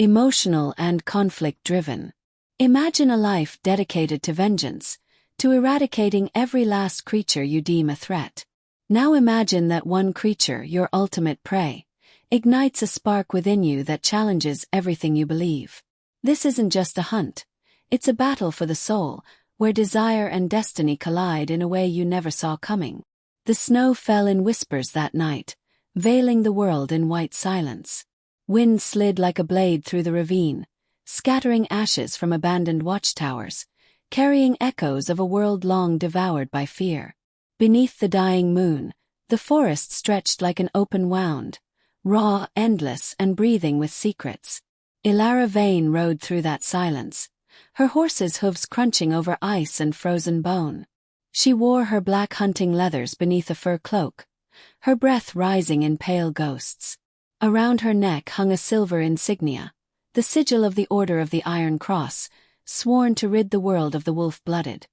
emotional and conflict-driven. Imagine a life dedicated to vengeance, to eradicating every last creature you deem a threat. Now imagine that one creature, your ultimate prey, ignites a spark within you that challenges everything you believe. This isn't just a hunt. It's a battle for the soul, where desire and destiny collide in a way you never saw coming. The snow fell in whispers that night, veiling the world in white silence. Wind slid like a blade through the ravine, scattering ashes from abandoned watchtowers, carrying echoes of a world long devoured by fear. Beneath the dying moon, the forest stretched like an open wound, raw, endless, and breathing with secrets. Ilara Vane rode through that silence, her horse's hooves crunching over ice and frozen bone. She wore her black hunting leathers beneath a fur cloak, her breath rising in pale ghosts. Around her neck hung a silver insignia, the sigil of the Order of the Iron Cross, sworn to rid the world of the wolf-blooded.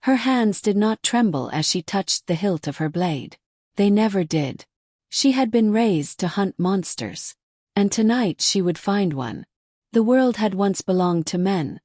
Her hands did not tremble as she touched the hilt of her blade. They never did. She had been raised to hunt monsters. And tonight she would find one. The world had once belonged to men,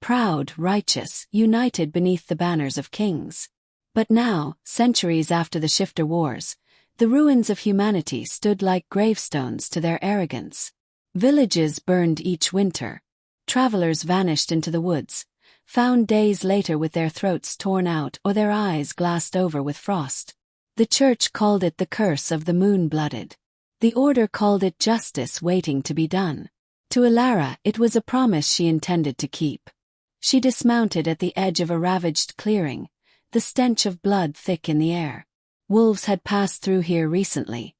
proud, righteous, united beneath the banners of kings. But now, centuries after the Shifter Wars, the ruins of humanity stood like gravestones to their arrogance. Villages burned each winter. Travelers vanished into the woods, found days later with their throats torn out or their eyes glassed over with frost. The church called it the curse of the moon-blooded. The Order called it justice waiting to be done. To Ilara, it was a promise she intended to keep. She dismounted at the edge of a ravaged clearing, the stench of blood thick in the air. Wolves had passed through here recently.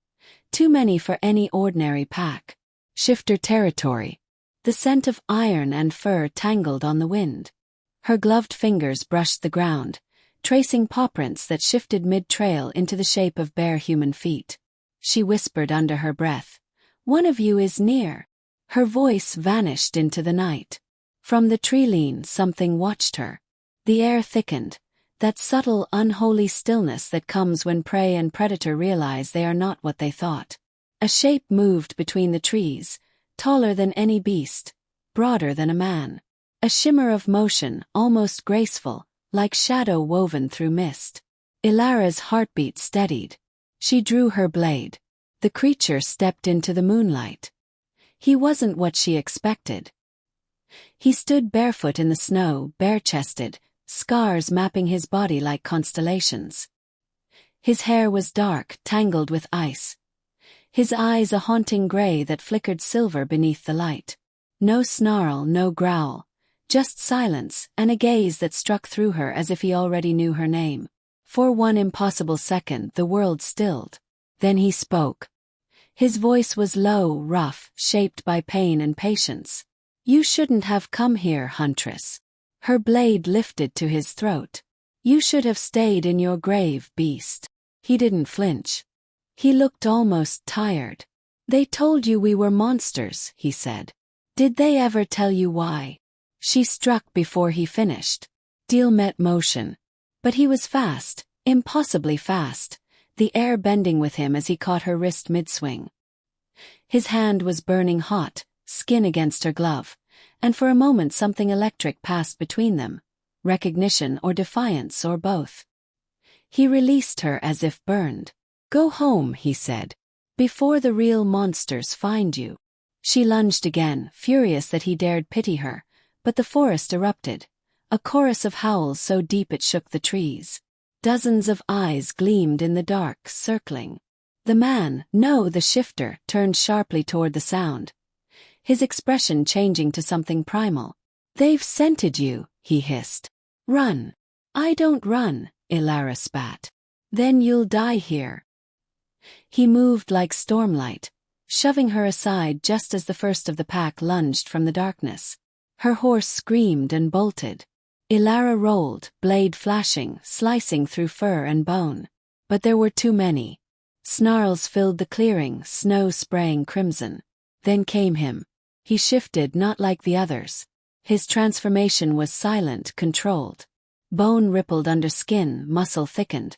Too many for any ordinary pack. Shifter territory. The scent of iron and fur tangled on the wind. Her gloved fingers brushed the ground, tracing pawprints that shifted mid-trail into the shape of bare human feet. She whispered under her breath, "One of you is near." Her voice vanished into the night. From the tree-line something watched her. The air thickened, that subtle, unholy stillness that comes when prey and predator realize they are not what they thought. A shape moved between the trees, taller than any beast, broader than a man. A shimmer of motion, almost graceful, like shadow woven through mist. Ilara's heartbeat steadied. She drew her blade. The creature stepped into the moonlight. He wasn't what she expected. He stood barefoot in the snow, bare-chested, scars mapping his body like constellations. His hair was dark, tangled with ice. His eyes a haunting gray that flickered silver beneath the light. No snarl, no growl, just silence and a gaze that struck through her as if he already knew her name. For one impossible second the world stilled. Then he spoke. His voice was low, rough, shaped by pain and patience. "You shouldn't have come here, Huntress." Her blade lifted to his throat. "You should have stayed in your grave, beast." He didn't flinch. He looked almost tired. "They told you we were monsters," he said. "Did they ever tell you why?" She struck before he finished. Deal met motion. But he was fast, impossibly fast, the air bending with him as he caught her wrist mid-swing. His hand was burning hot, skin against her glove, and for a moment something electric passed between them, recognition or defiance or both. He released her as if burned. "Go home," he said, "before the real monsters find you." She lunged again, furious that he dared pity her, but the forest erupted, a chorus of howls so deep it shook the trees. Dozens of eyes gleamed in the dark, circling. The man, no, the shifter, turned sharply toward the sound, his expression changing to something primal. "They've scented you," he hissed. "Run." "I don't run," Ilara spat. "Then you'll die here." He moved like stormlight, shoving her aside just as the first of the pack lunged from the darkness. Her horse screamed and bolted. Ilara rolled, blade flashing, slicing through fur and bone. But there were too many. Snarls filled the clearing, snow spraying crimson. Then came him. He shifted not like the others. His transformation was silent, controlled. Bone rippled under skin, muscle thickened.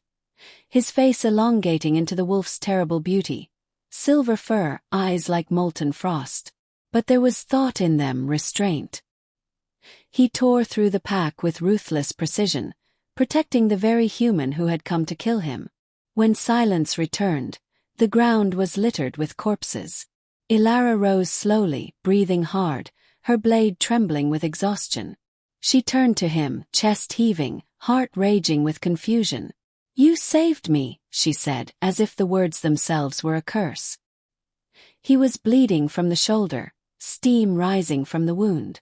His face elongating into the wolf's terrible beauty. Silver fur, eyes like molten frost. but there was thought in them, restraint. He tore through the pack with ruthless precision, protecting the very human who had come to kill him. When silence returned, the ground was littered with corpses. Ilara rose slowly, breathing hard, her blade trembling with exhaustion. She turned to him, chest heaving, heart raging with confusion. "You saved me," she said, as if the words themselves were a curse. He was bleeding from the shoulder, steam rising from the wound.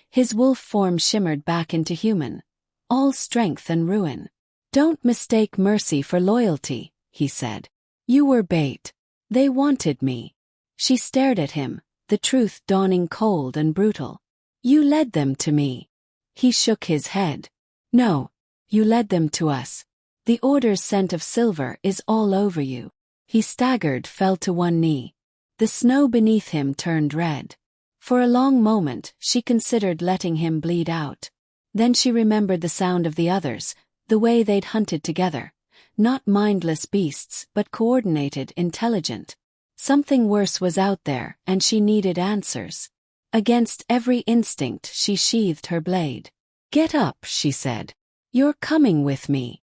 His wolf form shimmered back into human, all strength and ruin. "Don't mistake mercy for loyalty," he said. "You were bait. They wanted me." She stared at him, the truth dawning cold and brutal. "You led them to me." He shook his head. "No, you led them to us. The Order's scent of silver is all over you." He staggered, fell to one knee. The snow beneath him turned red. For a long moment, she considered letting him bleed out. Then she remembered the sound of the others, the way they'd hunted together. Not mindless beasts, but coordinated, intelligent. Something worse was out there, and she needed answers. Against every instinct, she sheathed her blade. "Get up," she said. "You're coming with me."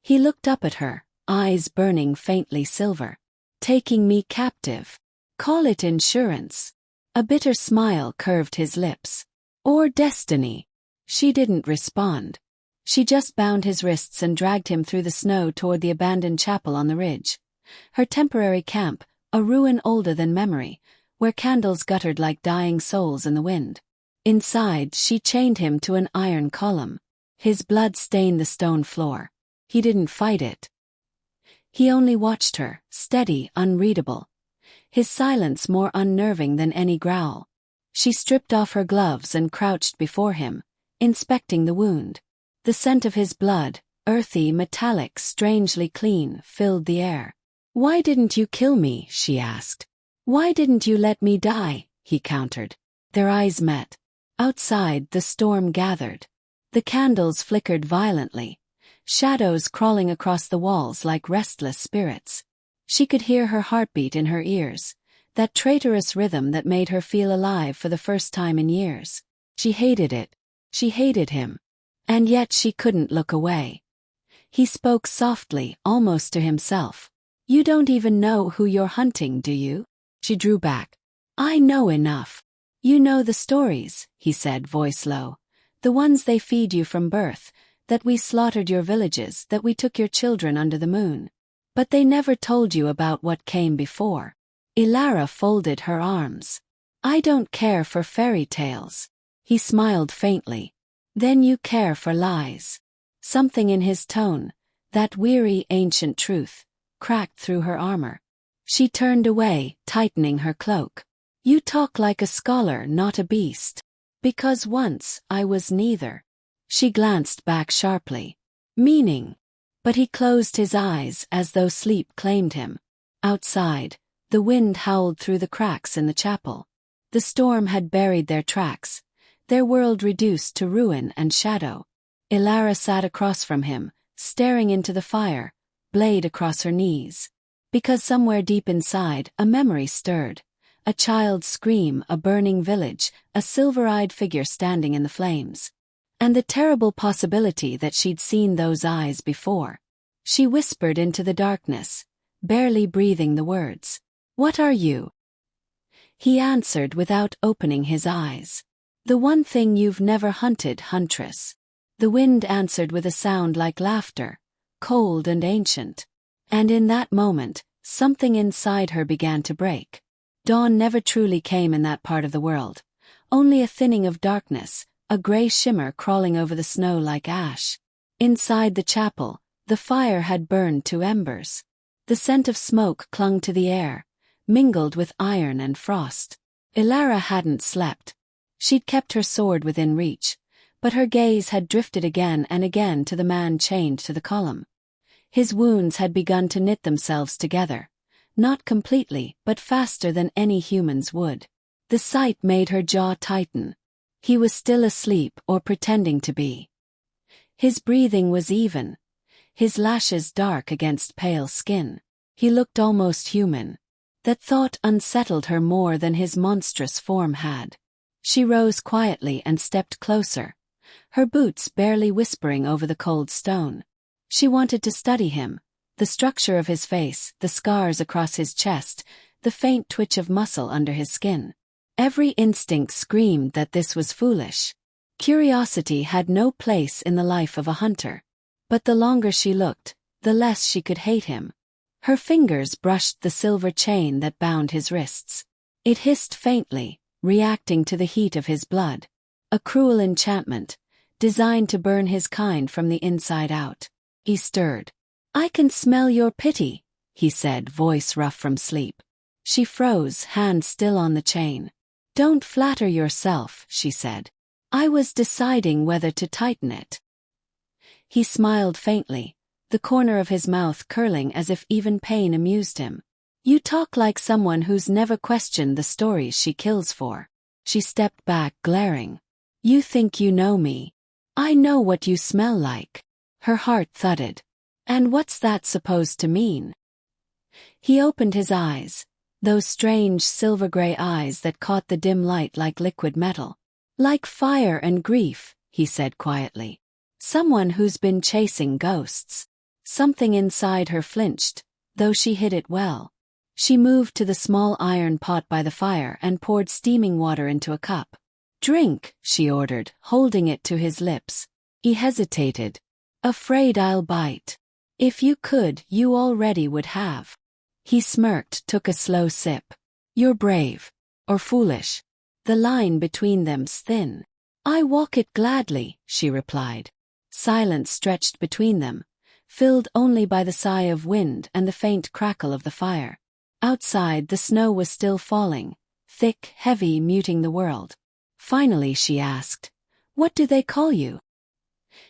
He looked up at her, eyes burning faintly silver. "Taking me captive. Call it insurance." A bitter smile curved his lips. "Or destiny." She didn't respond. She just bound his wrists and dragged him through the snow toward the abandoned chapel on the ridge. Her temporary camp, a ruin older than memory, where candles guttered like dying souls in the wind. Inside, she chained him to an iron column. His blood stained the stone floor. He didn't fight it. He only watched her, steady, unreadable. His silence more unnerving than any growl. She stripped off her gloves and crouched before him, inspecting the wound. The scent of his blood, earthy, metallic, strangely clean, filled the air. "Why didn't you kill me?" she asked. "Why didn't you let me die?" he countered. Their eyes met. Outside, the storm gathered. The candles flickered violently, shadows crawling across the walls like restless spirits. She could hear her heartbeat in her ears, that traitorous rhythm that made her feel alive for the first time in years. She hated it. She hated him. And yet she couldn't look away. He spoke softly, almost to himself. "You don't even know who you're hunting, do you?" She drew back. "I know enough. You know the stories," he said, voice low. "The ones they feed you from birth, that we slaughtered your villages, that we took your children under the moon. But they never told you about what came before." Ilara folded her arms. "I don't care for fairy tales." He smiled faintly. "Then you care for lies." Something in his tone, that weary ancient truth, cracked through her armor. She turned away, tightening her cloak. "You talk like a scholar, not a beast." "Because once, I was neither." She glanced back sharply. "Meaning?" But he closed his eyes as though sleep claimed him. Outside, the wind howled through the cracks in the chapel. The storm had buried their tracks, their world reduced to ruin and shadow. Ilara sat across from him, staring into the fire, blade across her knees. Because somewhere deep inside, a memory stirred. A child's scream, a burning village, a silver-eyed figure standing in the flames. And the terrible possibility that she'd seen those eyes before. She whispered into the darkness, barely breathing the words. "What are you?" He answered without opening his eyes. "The one thing you've never hunted, huntress." The wind answered with a sound like laughter, cold and ancient. And in that moment, something inside her began to break. Dawn never truly came in that part of the world. Only a thinning of darkness, a gray shimmer crawling over the snow like ash. Inside the chapel, the fire had burned to embers. The scent of smoke clung to the air, mingled with iron and frost. Ilara hadn't slept. She'd kept her sword within reach, but her gaze had drifted again and again to the man chained to the column. His wounds had begun to knit themselves together, not completely, but faster than any humans would. The sight made her jaw tighten. He was still asleep or pretending to be. His breathing was even, his lashes dark against pale skin. He looked almost human. That thought unsettled her more than his monstrous form had. She rose quietly and stepped closer, her boots barely whispering over the cold stone. She wanted to study him, the structure of his face, the scars across his chest, the faint twitch of muscle under his skin. Every instinct screamed that this was foolish. Curiosity had no place in the life of a hunter. But the longer she looked, the less she could hate him. Her fingers brushed the silver chain that bound his wrists. It hissed faintly, reacting to the heat of his blood. A cruel enchantment, designed to burn his kind from the inside out. He stirred. "I can smell your pity," he said, voice rough from sleep. She froze, hand still on the chain. "Don't flatter yourself," she said. "I was deciding whether to tighten it." He smiled faintly, the corner of his mouth curling as if even pain amused him. "You talk like someone who's never questioned the stories she kills for." She stepped back, glaring. "You think you know me. I know what you smell like." Her heart thudded. "And what's that supposed to mean?" He opened his eyes, those strange silver-gray eyes that caught the dim light like liquid metal. "Like fire and grief," he said quietly. "Someone who's been chasing ghosts." Something inside her flinched, though she hid it well. She moved to the small iron pot by the fire and poured steaming water into a cup. "Drink," she ordered, holding it to his lips. He hesitated. "Afraid I'll bite." "If you could, you already would have." He smirked, took a slow sip. "You're brave. Or foolish. The line between them's thin." "I walk it gladly," she replied. Silence stretched between them, filled only by the sigh of wind and the faint crackle of the fire. Outside, the snow was still falling, thick, heavy, muting the world. Finally she asked, "What do they call you?"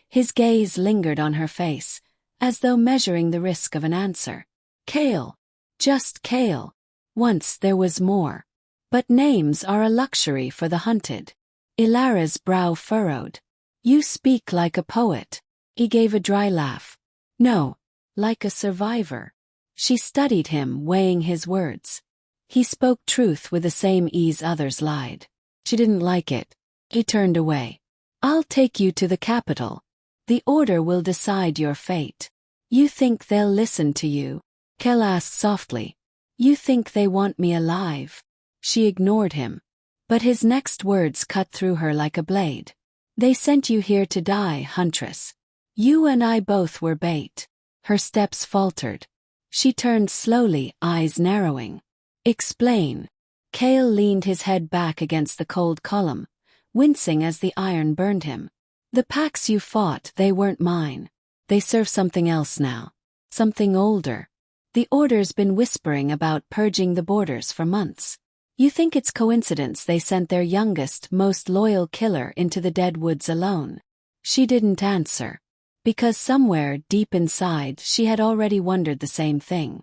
His gaze lingered on her face, as though measuring the risk of an answer. "Kale. Just Kale. Once there was more. But names are a luxury for the hunted." Ilara's brow furrowed. "You speak like a poet." He gave a dry laugh. "No, like a survivor." She studied him, weighing his words. He spoke truth with the same ease others lied. She didn't like it. He turned away. "I'll take you to the capital. The order will decide your fate." "You think they'll listen to you?" Kel asked softly. "You think they want me alive?" She ignored him. But his next words cut through her like a blade. "They sent you here to die, huntress. You and I both were bait." Her steps faltered. She turned slowly, eyes narrowing. "Explain." Kale leaned his head back against the cold column, wincing as the iron burned him. "The packs you fought, they weren't mine. They serve something else now. Something older. The Order's been whispering about purging the borders for months. You think it's coincidence they sent their youngest, most loyal killer into the dead woods alone?" She didn't answer. Because somewhere, deep inside, she had already wondered the same thing.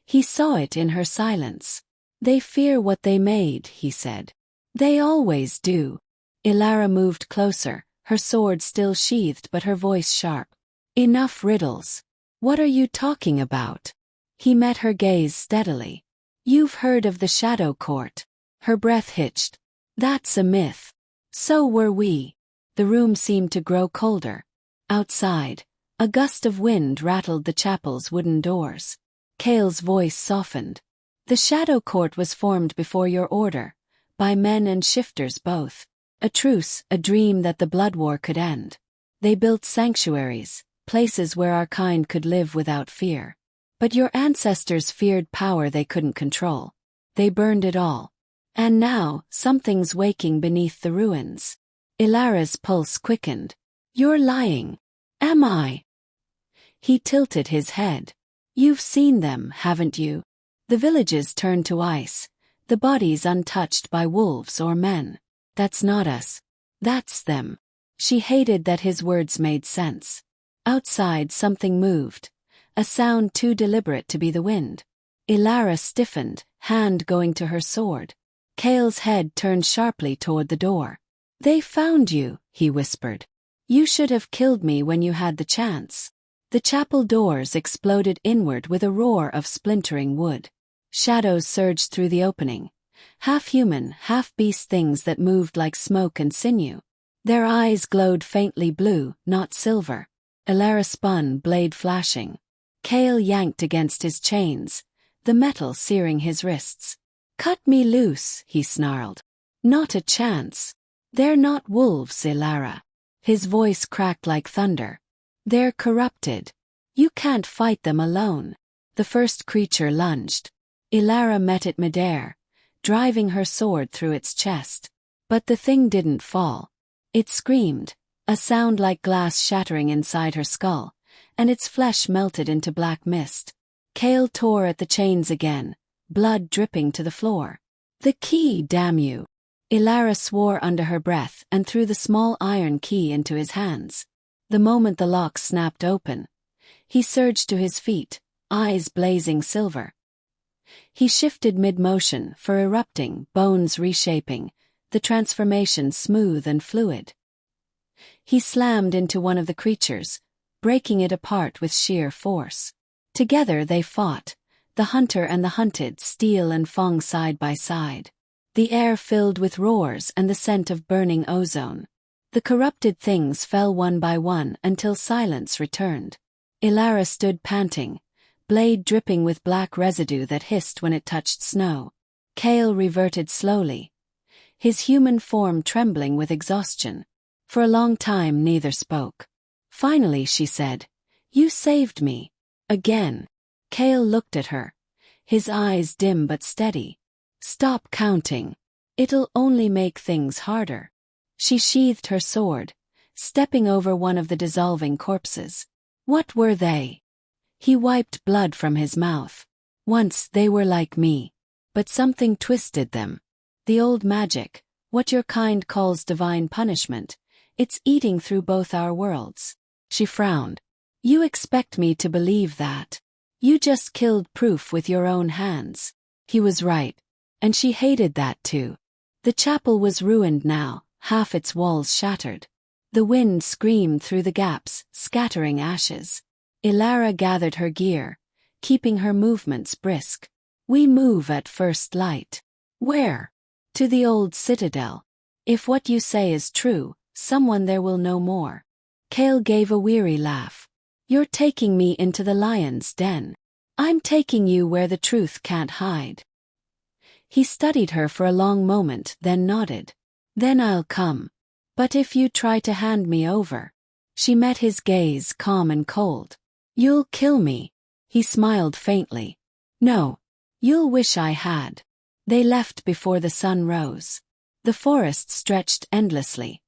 He saw it in her silence. "They fear what they made," he said. "They always do." Ilara moved closer, her sword still sheathed but her voice sharp. "Enough riddles. What are you talking about?" He met her gaze steadily. "You've heard of the Shadow Court." Her breath hitched. "That's a myth." "So were we." The room seemed to grow colder. Outside, a gust of wind rattled the chapel's wooden doors. Kale's voice softened. "The Shadow Court was formed before your order, by men and shifters both. A truce, a dream that the blood war could end. They built sanctuaries, places where our kind could live without fear. But your ancestors feared power they couldn't control. They burned it all. And now, something's waking beneath the ruins." Ilara's pulse quickened. "You're lying." "Am I?" He tilted his head. "You've seen them, haven't you? The villages turned to ice, the bodies untouched by wolves or men. That's not us. That's them." She hated that his words made sense. Outside something moved, a sound too deliberate to be the wind. Ilara stiffened, hand going to her sword. Kale's head turned sharply toward the door. "They found you," he whispered. "You should have killed me when you had the chance." The chapel doors exploded inward with a roar of splintering wood. Shadows surged through the opening. Half-human, half-beast things that moved like smoke and sinew. Their eyes glowed faintly blue, not silver. Ilara spun, blade flashing. Kale yanked against his chains, the metal searing his wrists. "Cut me loose," he snarled. "Not a chance. They're not wolves, Ilara." His voice cracked like thunder. "They're corrupted. You can't fight them alone." The first creature lunged. Ilara met it midair, driving her sword through its chest. But the thing didn't fall. It screamed, a sound like glass shattering inside her skull, and its flesh melted into black mist. Kale tore at the chains again, blood dripping to the floor. "The key, damn you!" Ilara swore under her breath and threw the small iron key into his hands. The moment the lock snapped open, he surged to his feet, eyes blazing silver. He shifted mid-motion, for erupting, bones reshaping, the transformation smooth and fluid. He slammed into one of the creatures, breaking it apart with sheer force. Together they fought, the hunter and the hunted, steel and fang side by side. The air filled with roars and the scent of burning ozone. The corrupted things fell one by one until silence returned. Ilara stood panting, blade dripping with black residue that hissed when it touched snow. Kale reverted slowly, his human form trembling with exhaustion. For a long time neither spoke. Finally she said, "You saved me." Again. Kale looked at her, his eyes dim but steady. "Stop counting. It'll only make things harder." She sheathed her sword, stepping over one of the dissolving corpses. "What were they?" He wiped blood from his mouth. "Once they were like me. But something twisted them. The old magic, what your kind calls divine punishment, it's eating through both our worlds." She frowned. "You expect me to believe that? You just killed proof with your own hands." He was right. And she hated that too. The chapel was ruined now, half its walls shattered. The wind screamed through the gaps, scattering ashes. Ilara gathered her gear, keeping her movements brisk. "We move at first light." "Where?" "To the old citadel. If what you say is true, someone there will know more." Kale gave a weary laugh. "You're taking me into the lion's den. I'm taking you where the truth can't hide." He studied her for a long moment, then nodded. "Then I'll come. But if you try to hand me over." She met his gaze, calm and cold. "You'll kill me." He smiled faintly. "No. You'll wish I had." They left before the sun rose. The forest stretched endlessly,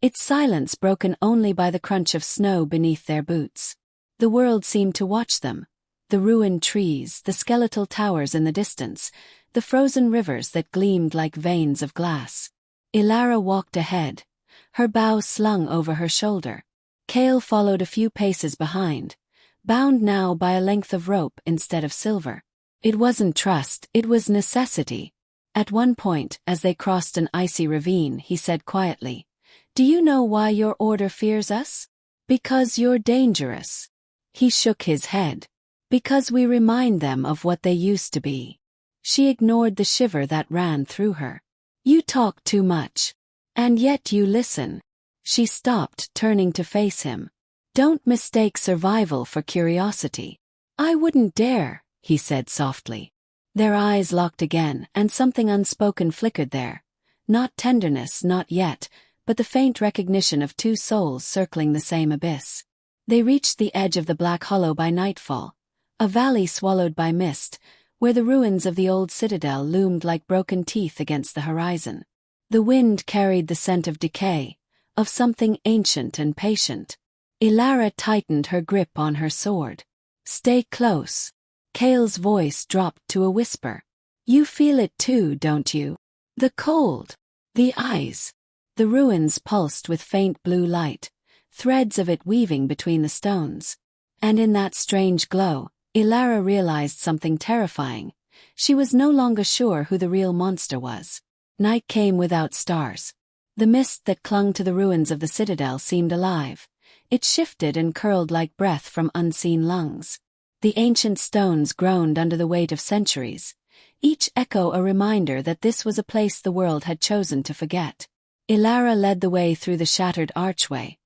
its silence broken only by the crunch of snow beneath their boots. The world seemed to watch them. The ruined trees, the skeletal towers in the distance, the frozen rivers that gleamed like veins of glass. Ilara walked ahead, her bow slung over her shoulder. Kale followed a few paces behind, bound now by a length of rope instead of silver. It wasn't trust, it was necessity. At one point, as they crossed an icy ravine, he said quietly, "Do you know why your order fears us?" "Because you're dangerous." He shook his head. "Because we remind them of what they used to be." She ignored the shiver that ran through her. "You talk too much. And yet you listen." She stopped, turning to face him. "Don't mistake survival for curiosity." "I wouldn't dare," he said softly. Their eyes locked again, and something unspoken flickered there. Not tenderness, not yet, but the faint recognition of two souls circling the same abyss. They reached the edge of the black hollow by nightfall, a valley swallowed by mist, where the ruins of the old citadel loomed like broken teeth against the horizon. The wind carried the scent of decay, of something ancient and patient. Ilara tightened her grip on her sword. "Stay close." Kale's voice dropped to a whisper. "You feel it too, don't you? The cold. The eyes." The ruins pulsed with faint blue light, threads of it weaving between the stones. And in that strange glow, Ilara realized something terrifying. She was no longer sure who the real monster was. Night came without stars. The mist that clung to the ruins of the citadel seemed alive. It shifted and curled like breath from unseen lungs. The ancient stones groaned under the weight of centuries, each echo a reminder that this was a place the world had chosen to forget. Ilara led the way through the shattered archway,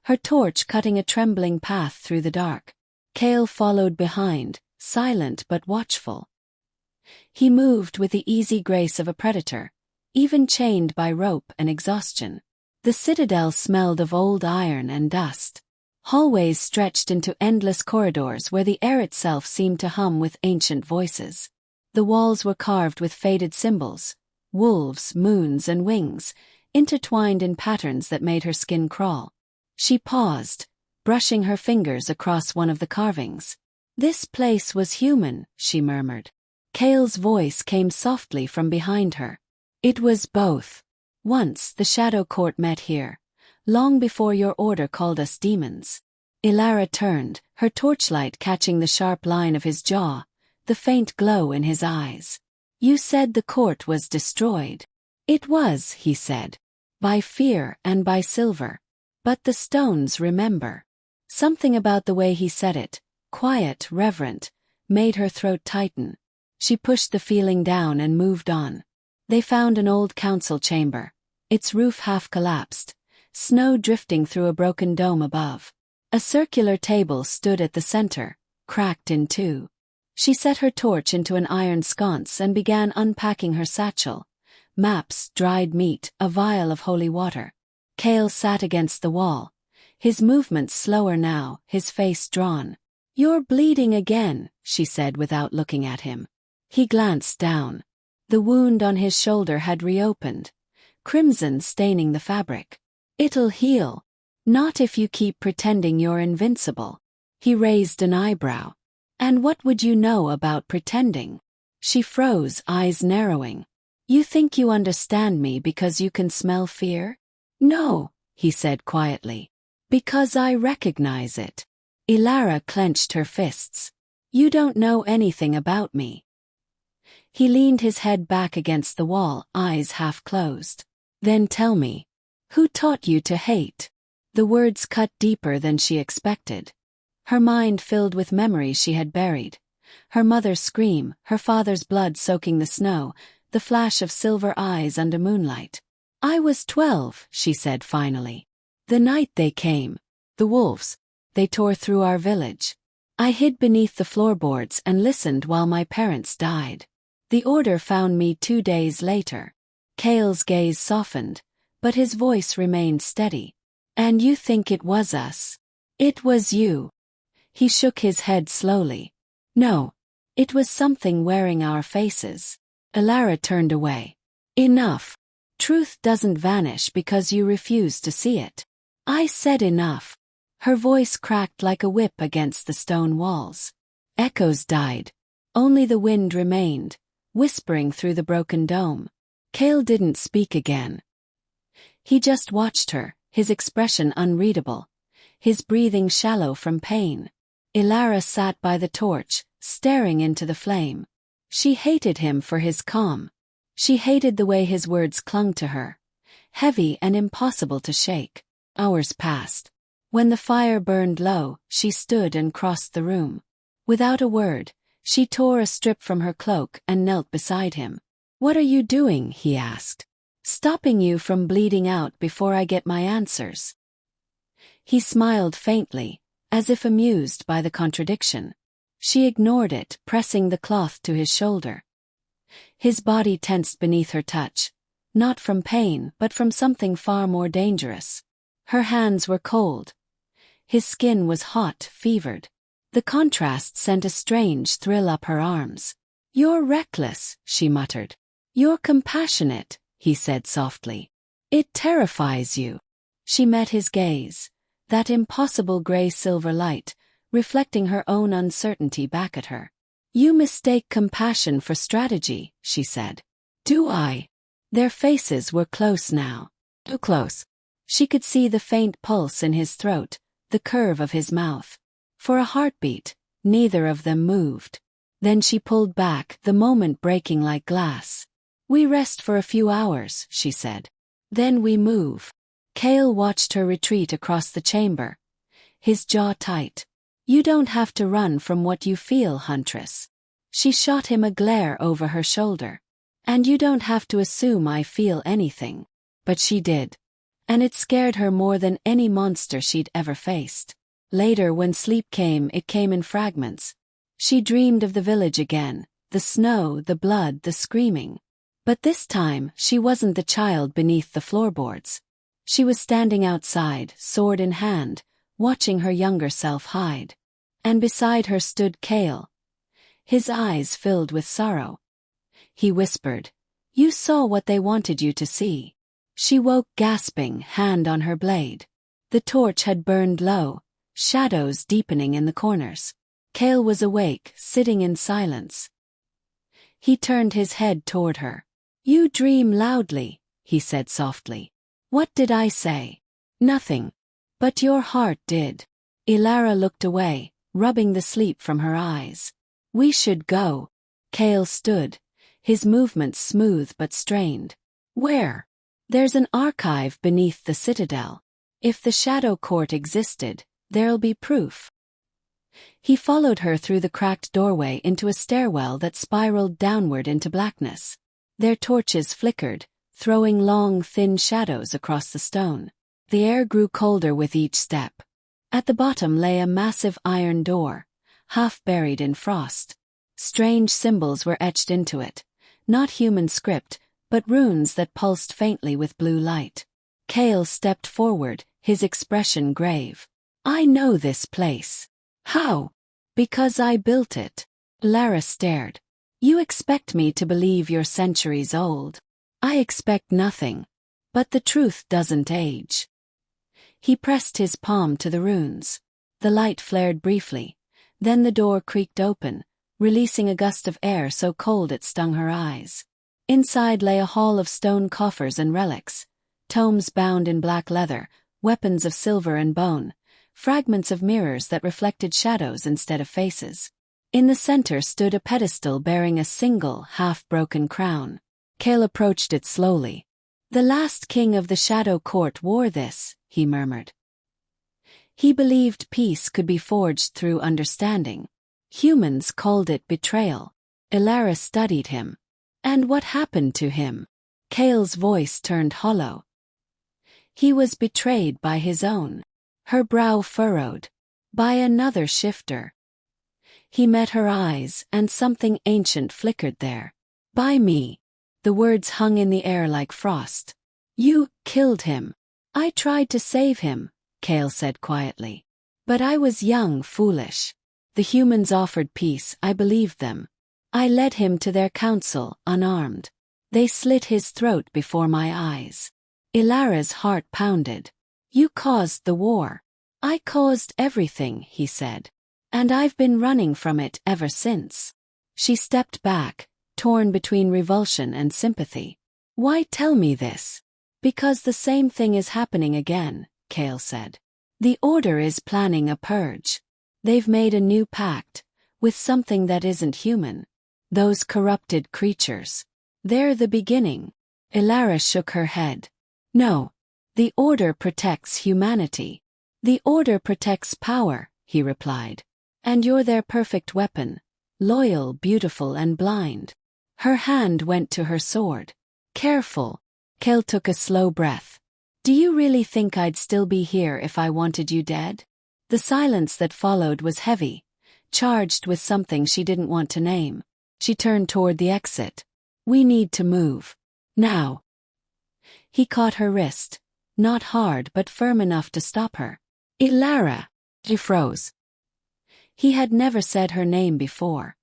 her torch cutting a trembling path through the dark. Kale followed behind, silent but watchful. He moved with the easy grace of a predator, even chained by rope and exhaustion. The citadel smelled of old iron and dust. Hallways stretched into endless corridors where the air itself seemed to hum with ancient voices. The walls were carved with faded symbols, wolves, moons, and wings, intertwined in patterns that made her skin crawl. She paused, brushing her fingers across one of the carvings. "This place was human," she murmured. Kale's voice came softly from behind her. "It was both. Once the Shadow Court met here, long before your order called us demons." Ilara turned, her torchlight catching the sharp line of his jaw, the faint glow in his eyes. "You said the court was destroyed." "It was," he said, "by fear and by silver. But the stones remember." Something about the way he said it, quiet, reverent, made her throat tighten. She pushed the feeling down and moved on. They found an old council chamber, its roof half collapsed, snow drifting through a broken dome above. A circular table stood at the center, cracked in two. She set her torch into an iron sconce and began unpacking her satchel. Maps, dried meat, a vial of holy water. Kale sat against the wall, his movements slower now, his face drawn. "You're bleeding again," she said without looking at him. He glanced down. The wound on his shoulder had reopened, crimson staining the fabric. "It'll heal. Not if you keep pretending you're invincible." He raised an eyebrow. "And what would you know about pretending?" She froze, eyes narrowing. "You think you understand me because you can smell fear?" "No," he said quietly. "Because I recognize it." Ilara clenched her fists. "You don't know anything about me." He leaned his head back against the wall, eyes half closed. "Then tell me, who taught you to hate?" The words cut deeper than she expected. Her mind filled with memories she had buried. Her mother's scream, her father's blood soaking the snow, the flash of silver eyes under moonlight. "I was 12, she said finally. "The night they came. The wolves. They tore through our village. I hid beneath the floorboards and listened while my parents died. The order found me 2 days later." Kale's gaze softened, but his voice remained steady. "And you think it was us?" "It was you." He shook his head slowly. "No. It was something wearing our faces." Ilara turned away. "Enough. Truth doesn't vanish because you refuse to see it." "I said enough." Her voice cracked like a whip against the stone walls. Echoes died. Only the wind remained, whispering through the broken dome. Kale didn't speak again. He just watched her, his expression unreadable, his breathing shallow from pain. Ilara sat by the torch, staring into the flame. She hated him for his calm. She hated the way his words clung to her, heavy and impossible to shake. Hours passed. When the fire burned low, she stood and crossed the room. Without a word, she tore a strip from her cloak and knelt beside him. "What are you doing?" he asked. "Stopping you from bleeding out before I get my answers." He smiled faintly, as if amused by the contradiction. She ignored it, pressing the cloth to his shoulder. His body tensed beneath her touch, not from pain but from something far more dangerous. Her hands were cold. His skin was hot, fevered. The contrast sent a strange thrill up her arms. "You're reckless," she muttered. "You're compassionate," he said softly. "It terrifies you." She met his gaze, that impossible gray-silver light, reflecting her own uncertainty back at her. "You mistake compassion for strategy," she said. "Do I?" Their faces were close now. Too close. She could see the faint pulse in his throat, the curve of his mouth. For a heartbeat, neither of them moved. Then she pulled back, the moment breaking like glass. "We rest for a few hours," she said. "Then we move." Kale watched her retreat across the chamber, his jaw tight. "You don't have to run from what you feel, Huntress." She shot him a glare over her shoulder. And you don't have to assume I feel anything. But she did. And it scared her more than any monster she'd ever faced. Later, when sleep came, it came in fragments. She dreamed of the village again, the snow, the blood, the screaming. But this time, she wasn't the child beneath the floorboards. She was standing outside, sword in hand, watching her younger self hide. And beside her stood Cale, his eyes filled with sorrow. He whispered, "You saw what they wanted you to see." She woke gasping, hand on her blade. The torch had burned low, shadows deepening in the corners. Cale was awake, sitting in silence. He turned his head toward her. "You dream loudly," he said softly. "What did I say?" "Nothing. But your heart did." Ilara looked away, rubbing the sleep from her eyes. "We should go." Cale stood, his movements smooth but strained. "Where?" "There's an archive beneath the citadel. If the Shadow Court existed, there'll be proof." He followed her through the cracked doorway into a stairwell that spiraled downward into blackness. Their torches flickered, throwing long, thin shadows across the stone. The air grew colder with each step. At the bottom lay a massive iron door, half buried in frost. Strange symbols were etched into it, not human script, but runes that pulsed faintly with blue light. Cale stepped forward, his expression grave. "I know this place." "How?" "Because I built it." Lara stared. "You expect me to believe you're centuries old?" "I expect nothing. But the truth doesn't age." He pressed his palm to the runes. The light flared briefly. Then the door creaked open, releasing a gust of air so cold it stung her eyes. Inside lay a hall of stone coffers and relics, tomes bound in black leather, weapons of silver and bone, fragments of mirrors that reflected shadows instead of faces. In the center stood a pedestal bearing a single, half-broken crown. Cale approached it slowly. "The last king of the Shadow Court wore this," he murmured. He believed peace could be forged through understanding. Humans called it betrayal. Ilara studied him. "And what happened to him?" Cale's voice turned hollow. "He was betrayed by his own." Her brow furrowed. "By another shifter." He met her eyes, and something ancient flickered there. "By me." The words hung in the air like frost. "You killed him." "I tried to save him," Cale said quietly. "But I was young, foolish. The humans offered peace, I believed them. I led him to their council, unarmed. They slit his throat before my eyes." Ilara's heart pounded. "You caused the war." "I caused everything," he said. "And I've been running from it ever since." She stepped back, torn between revulsion and sympathy. "Why tell me this?" "Because the same thing is happening again," Cale said. "The Order is planning a purge. They've made a new pact, with something that isn't human. Those corrupted creatures. They're the beginning." Ilara shook her head. "No. The Order protects humanity." "The Order protects power," he replied. "And you're their perfect weapon. Loyal, beautiful, and blind." Her hand went to her sword. "Careful." Cale took a slow breath. "Do you really think I'd still be here if I wanted you dead?" The silence that followed was heavy, charged with something she didn't want to name. She turned toward the exit. "We need to move. Now." He caught her wrist, not hard but firm enough to stop her. "Ilara." She froze. He had never said her name before.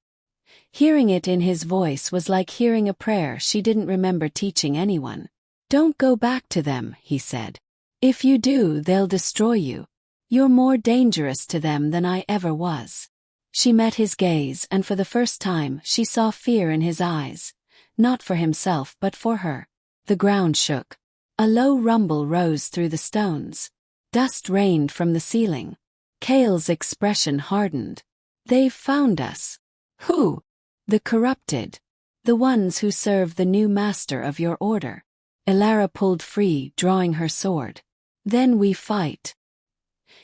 Hearing it in his voice was like hearing a prayer she didn't remember teaching anyone. "Don't go back to them," he said. "If you do, they'll destroy you. You're more dangerous to them than I ever was." She met his gaze, and for the first time she saw fear in his eyes, not for himself but for her. The ground shook. A low rumble rose through the stones. Dust rained from the ceiling. Cale's expression hardened. "They've found us." "Who?" "The corrupted. The ones who serve the new master of your order." Ilara pulled free, drawing her sword. "Then we fight."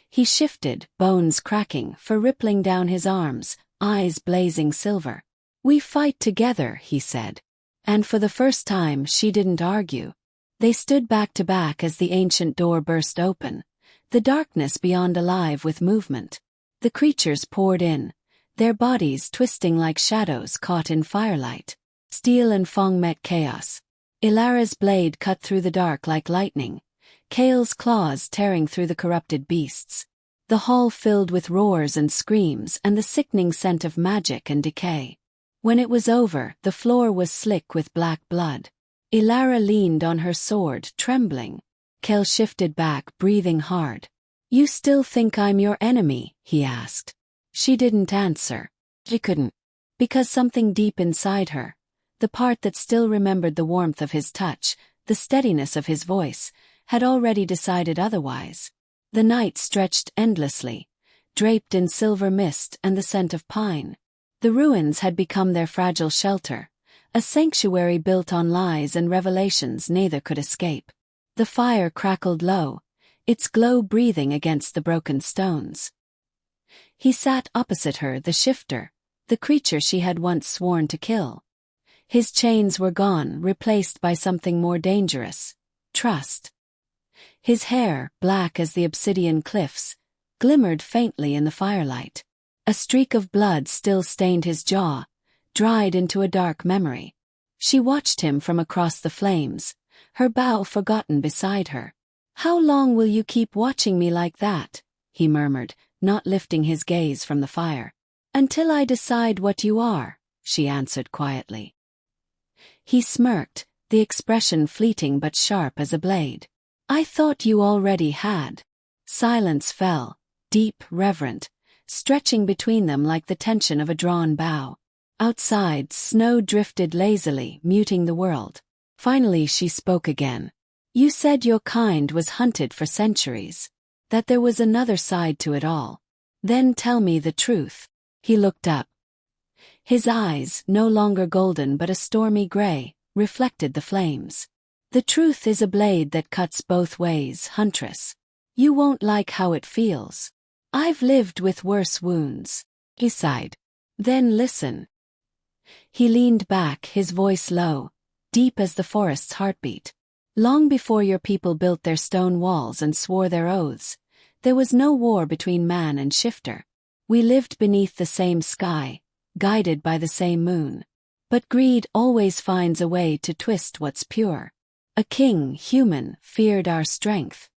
He shifted, bones cracking, fur rippling down his arms, eyes blazing silver. We fight together, he said. And for the first time she didn't argue. They stood back to back as the ancient door burst open, the darkness beyond alive with movement. The creatures poured in, their bodies twisting like shadows caught in firelight. Steel and Fong met chaos. Ilara's blade cut through the dark like lightning, Kale's claws tearing through the corrupted beasts. The hall filled with roars and screams and the sickening scent of magic and decay. When it was over, the floor was slick with black blood. Ilara leaned on her sword, trembling. Kale shifted back, breathing hard. "You still think I'm your enemy?" he asked. She didn't answer. She couldn't. Because something deep inside her, the part that still remembered the warmth of his touch, the steadiness of his voice, had already decided otherwise. The night stretched endlessly, draped in silver mist and the scent of pine. The ruins had become their fragile shelter, a sanctuary built on lies and revelations neither could escape. The fire crackled low, its glow breathing against the broken stones. He sat opposite her, the shifter, the creature she had once sworn to kill. His chains were gone, replaced by something more dangerous: trust. His hair, black as the obsidian cliffs, glimmered faintly in the firelight. A streak of blood still stained his jaw, dried into a dark memory. She watched him from across the flames, her bow forgotten beside her. "How long will you keep watching me like that?" he murmured, not lifting his gaze from the fire. "Until I decide what you are," she answered quietly. He smirked, the expression fleeting but sharp as a blade. "I thought you already had." Silence fell, deep, reverent, stretching between them like the tension of a drawn bow. Outside, snow drifted lazily, muting the world. Finally she spoke again. "You said your kind was hunted for centuries, that there was another side to it all. Then tell me the truth." He looked up. His eyes, no longer golden but a stormy gray, reflected the flames. "The truth is a blade that cuts both ways, Huntress. You won't like how it feels. I've lived with worse wounds." He sighed. "Then listen." He leaned back, his voice low, deep as the forest's heartbeat. "Long before your people built their stone walls and swore their oaths, there was no war between man and shifter. We lived beneath the same sky, guided by the same moon. But greed always finds a way to twist what's pure. A king, human, feared our strength.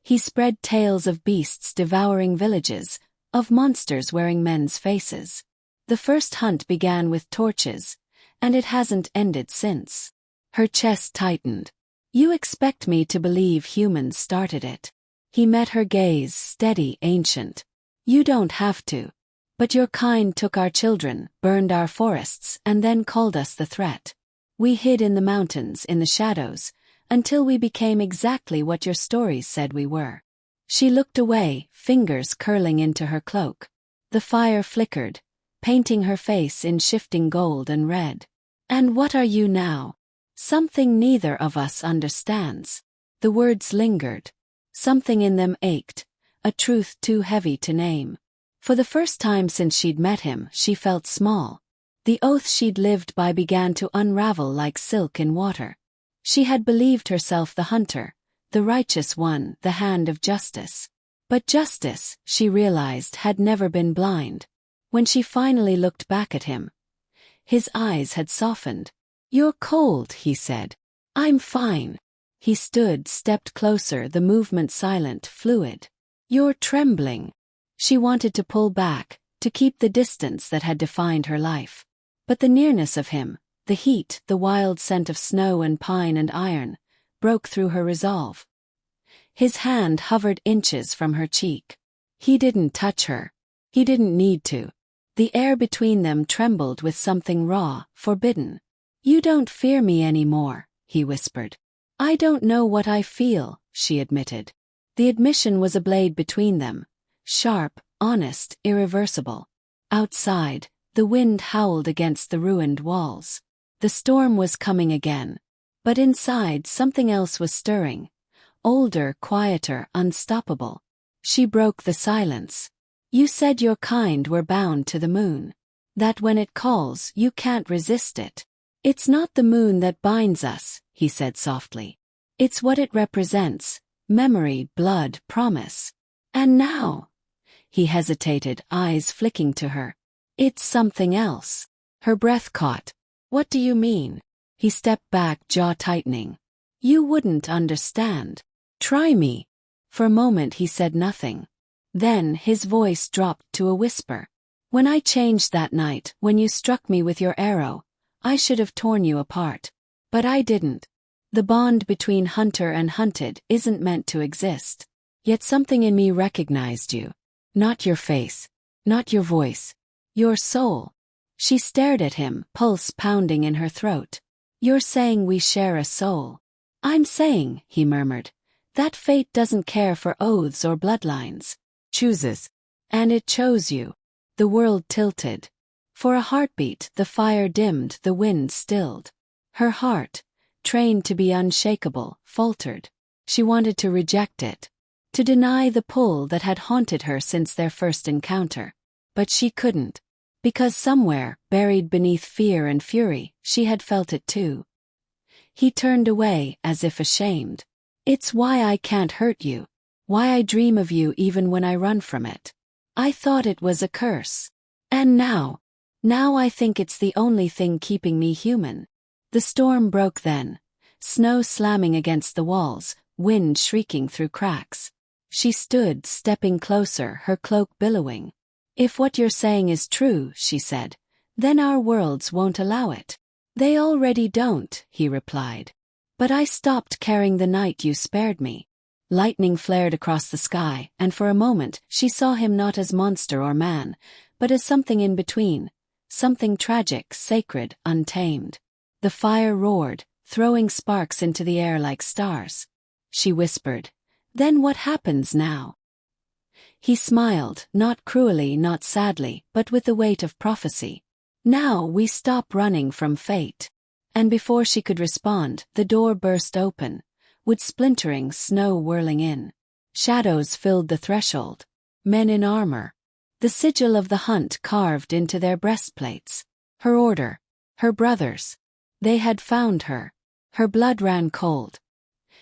He spread tales of beasts devouring villages, of monsters wearing men's faces. The first hunt began with torches, and it hasn't ended since." Her chest tightened. "You expect me to believe humans started it?" He met her gaze, steady, ancient. "You don't have to. But your kind took our children, burned our forests, and then called us the threat. We hid in the mountains, in the shadows, until we became exactly what your stories said we were." She looked away, fingers curling into her cloak. The fire flickered, painting her face in shifting gold and red. "And what are you now?" "Something neither of us understands." The words lingered. Something in them ached, a truth too heavy to name. For the first time since she'd met him, she felt small. The oath she'd lived by began to unravel like silk in water. She had believed herself the hunter, the righteous one, the hand of justice. But justice, she realized, had never been blind. When she finally looked back at him, his eyes had softened. "You're cold," he said. "I'm fine." He stood, stepped closer, the movement silent, fluid. "You're trembling." She wanted to pull back, to keep the distance that had defined her life. But the nearness of him, the heat, the wild scent of snow and pine and iron, broke through her resolve. His hand hovered inches from her cheek. He didn't touch her. He didn't need to. The air between them trembled with something raw, forbidden. "You don't fear me anymore," he whispered. "I don't know what I feel," she admitted. The admission was a blade between them, sharp, honest, irreversible. Outside, the wind howled against the ruined walls. The storm was coming again. But inside, something else was stirring. Older, quieter, unstoppable. She broke the silence. "You said your kind were bound to the moon." That when it calls, you can't resist it. It's not the moon that binds us, he said softly. It's what it represents: memory, blood, promise. And now, he hesitated, eyes flicking to her. It's something else. Her breath caught. What do you mean? He stepped back, jaw tightening. You wouldn't understand. Try me. For a moment he said nothing. Then his voice dropped to a whisper. When I changed that night, when you struck me with your arrow, I should have torn you apart. But I didn't. The bond between hunter and hunted isn't meant to exist. Yet something in me recognized you. Not your face. Not your voice. Your soul. She stared at him, pulse pounding in her throat. You're saying we share a soul. I'm saying, he murmured, that fate doesn't care for oaths or bloodlines. Chooses. And it chose you. The world tilted. For a heartbeat, the fire dimmed, the wind stilled. Her heart, trained to be unshakable, faltered. She wanted to reject it. To deny the pull that had haunted her since their first encounter. But she couldn't. Because somewhere, buried beneath fear and fury, she had felt it too. He turned away, as if ashamed. It's why I can't hurt you. Why I dream of you even when I run from it. I thought it was a curse. And now I think it's the only thing keeping me human. The storm broke then. Snow slamming against the walls, wind shrieking through cracks. She stood, stepping closer, her cloak billowing. If what you're saying is true, she said, then our worlds won't allow it. They already don't, he replied. But I stopped caring the night you spared me. Lightning flared across the sky, and for a moment she saw him not as monster or man, but as something in between, something tragic, sacred, untamed. The fire roared, throwing sparks into the air like stars. She whispered, "Then what happens now?" He smiled, not cruelly, not sadly, but with the weight of prophecy. "Now we stop running from fate." And before she could respond, the door burst open, with splintering snow whirling in. Shadows filled the threshold. Men in armor. The sigil of the hunt carved into their breastplates. Her order. Her brothers. They had found her. Her blood ran cold.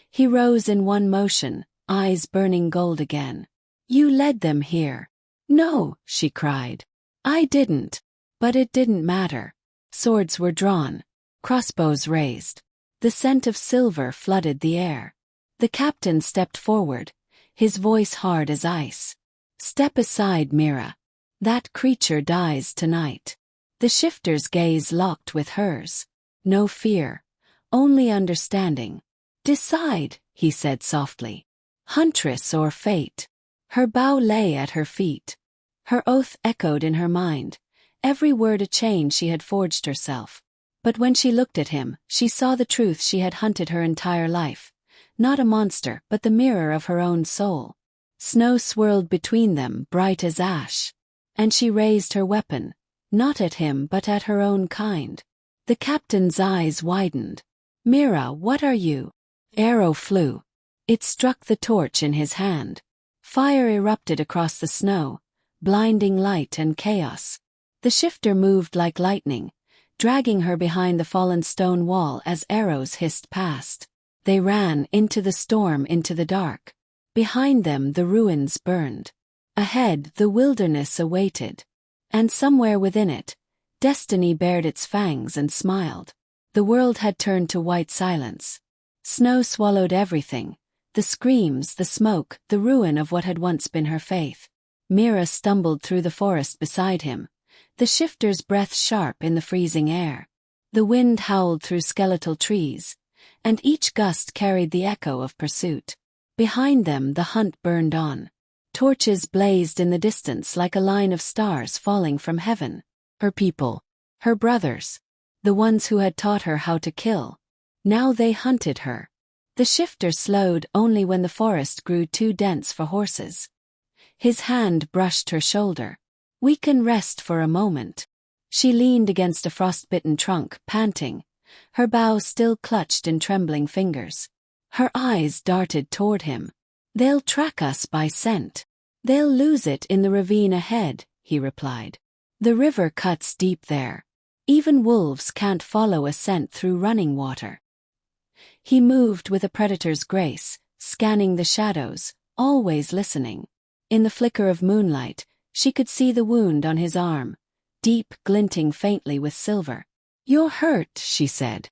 He rose in one motion, eyes burning gold again. "You led them here." "No," she cried. "I didn't." But it didn't matter. Swords were drawn. Crossbows raised. The scent of silver flooded the air. The captain stepped forward, his voice hard as ice. "Step aside, Mira. That creature dies tonight." The shifter's gaze locked with hers. No fear. Only understanding. "Decide," he said softly. "Huntress or fate." Her bow lay at her feet. Her oath echoed in her mind, every word a chain she had forged herself. But when she looked at him, she saw the truth she had hunted her entire life. Not a monster, but the mirror of her own soul. Snow swirled between them, bright as ash. And she raised her weapon, not at him but at her own kind. The captain's eyes widened. "Mira, what are you?" Arrow flew. It struck the torch in his hand. Fire erupted across the snow, blinding light and chaos. The shifter moved like lightning, dragging her behind the fallen stone wall as arrows hissed past. They ran into the storm, into the dark. Behind them the ruins burned. Ahead the wilderness awaited. And somewhere within it, destiny bared its fangs and smiled. The world had turned to white silence. Snow swallowed everything. The screams, the smoke, the ruin of what had once been her faith. Mira stumbled through the forest beside him, the shifter's breath sharp in the freezing air. The wind howled through skeletal trees, and each gust carried the echo of pursuit. Behind them the hunt burned on. Torches blazed in the distance like a line of stars falling from heaven. Her people, her brothers, the ones who had taught her how to kill. Now they hunted her. The shifter slowed only when the forest grew too dense for horses. His hand brushed her shoulder. "We can rest for a moment." She leaned against a frostbitten trunk, panting, her bow still clutched in trembling fingers. Her eyes darted toward him. "They'll track us by scent. They'll lose it in the ravine ahead," he replied. The river cuts deep there. Even wolves can't follow a scent through running water. He moved with a predator's grace, scanning the shadows, always listening. In the flicker of moonlight, she could see the wound on his arm, deep, glinting faintly with silver. "You're hurt," she said.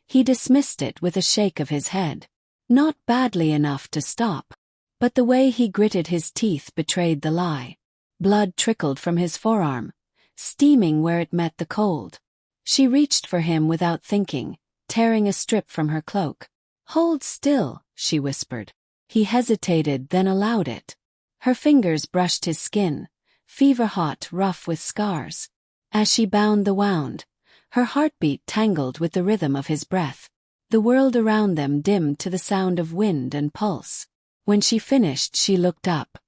He dismissed it with a shake of his head. Not badly enough to stop. But the way he gritted his teeth betrayed the lie. Blood trickled from his forearm, steaming where it met the cold. She reached for him without thinking, tearing a strip from her cloak. "Hold still," she whispered. He hesitated, then allowed it. Her fingers brushed his skin, fever-hot, rough with scars. As she bound the wound, her heartbeat tangled with the rhythm of his breath. The world around them dimmed to the sound of wind and pulse. When she finished, she looked up.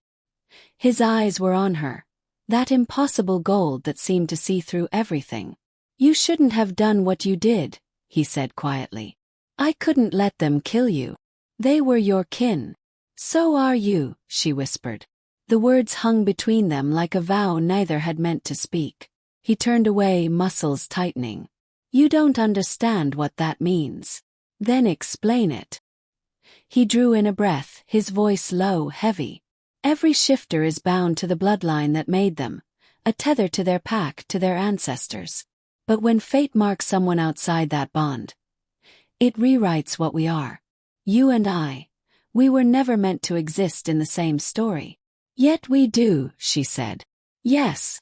His eyes were on her, that impossible gold that seemed to see through everything. "You shouldn't have done what you did," he said quietly. "I couldn't let them kill you. They were your kin." "So are you," she whispered. The words hung between them like a vow neither had meant to speak. He turned away, muscles tightening. "You don't understand what that means." "Then explain it." He drew in a breath, his voice low, heavy. "Every shifter is bound to the bloodline that made them, a tether to their pack, to their ancestors. But when fate marks someone outside that bond, it rewrites what we are. You and I, we were never meant to exist in the same story. Yet we do," she said. "Yes."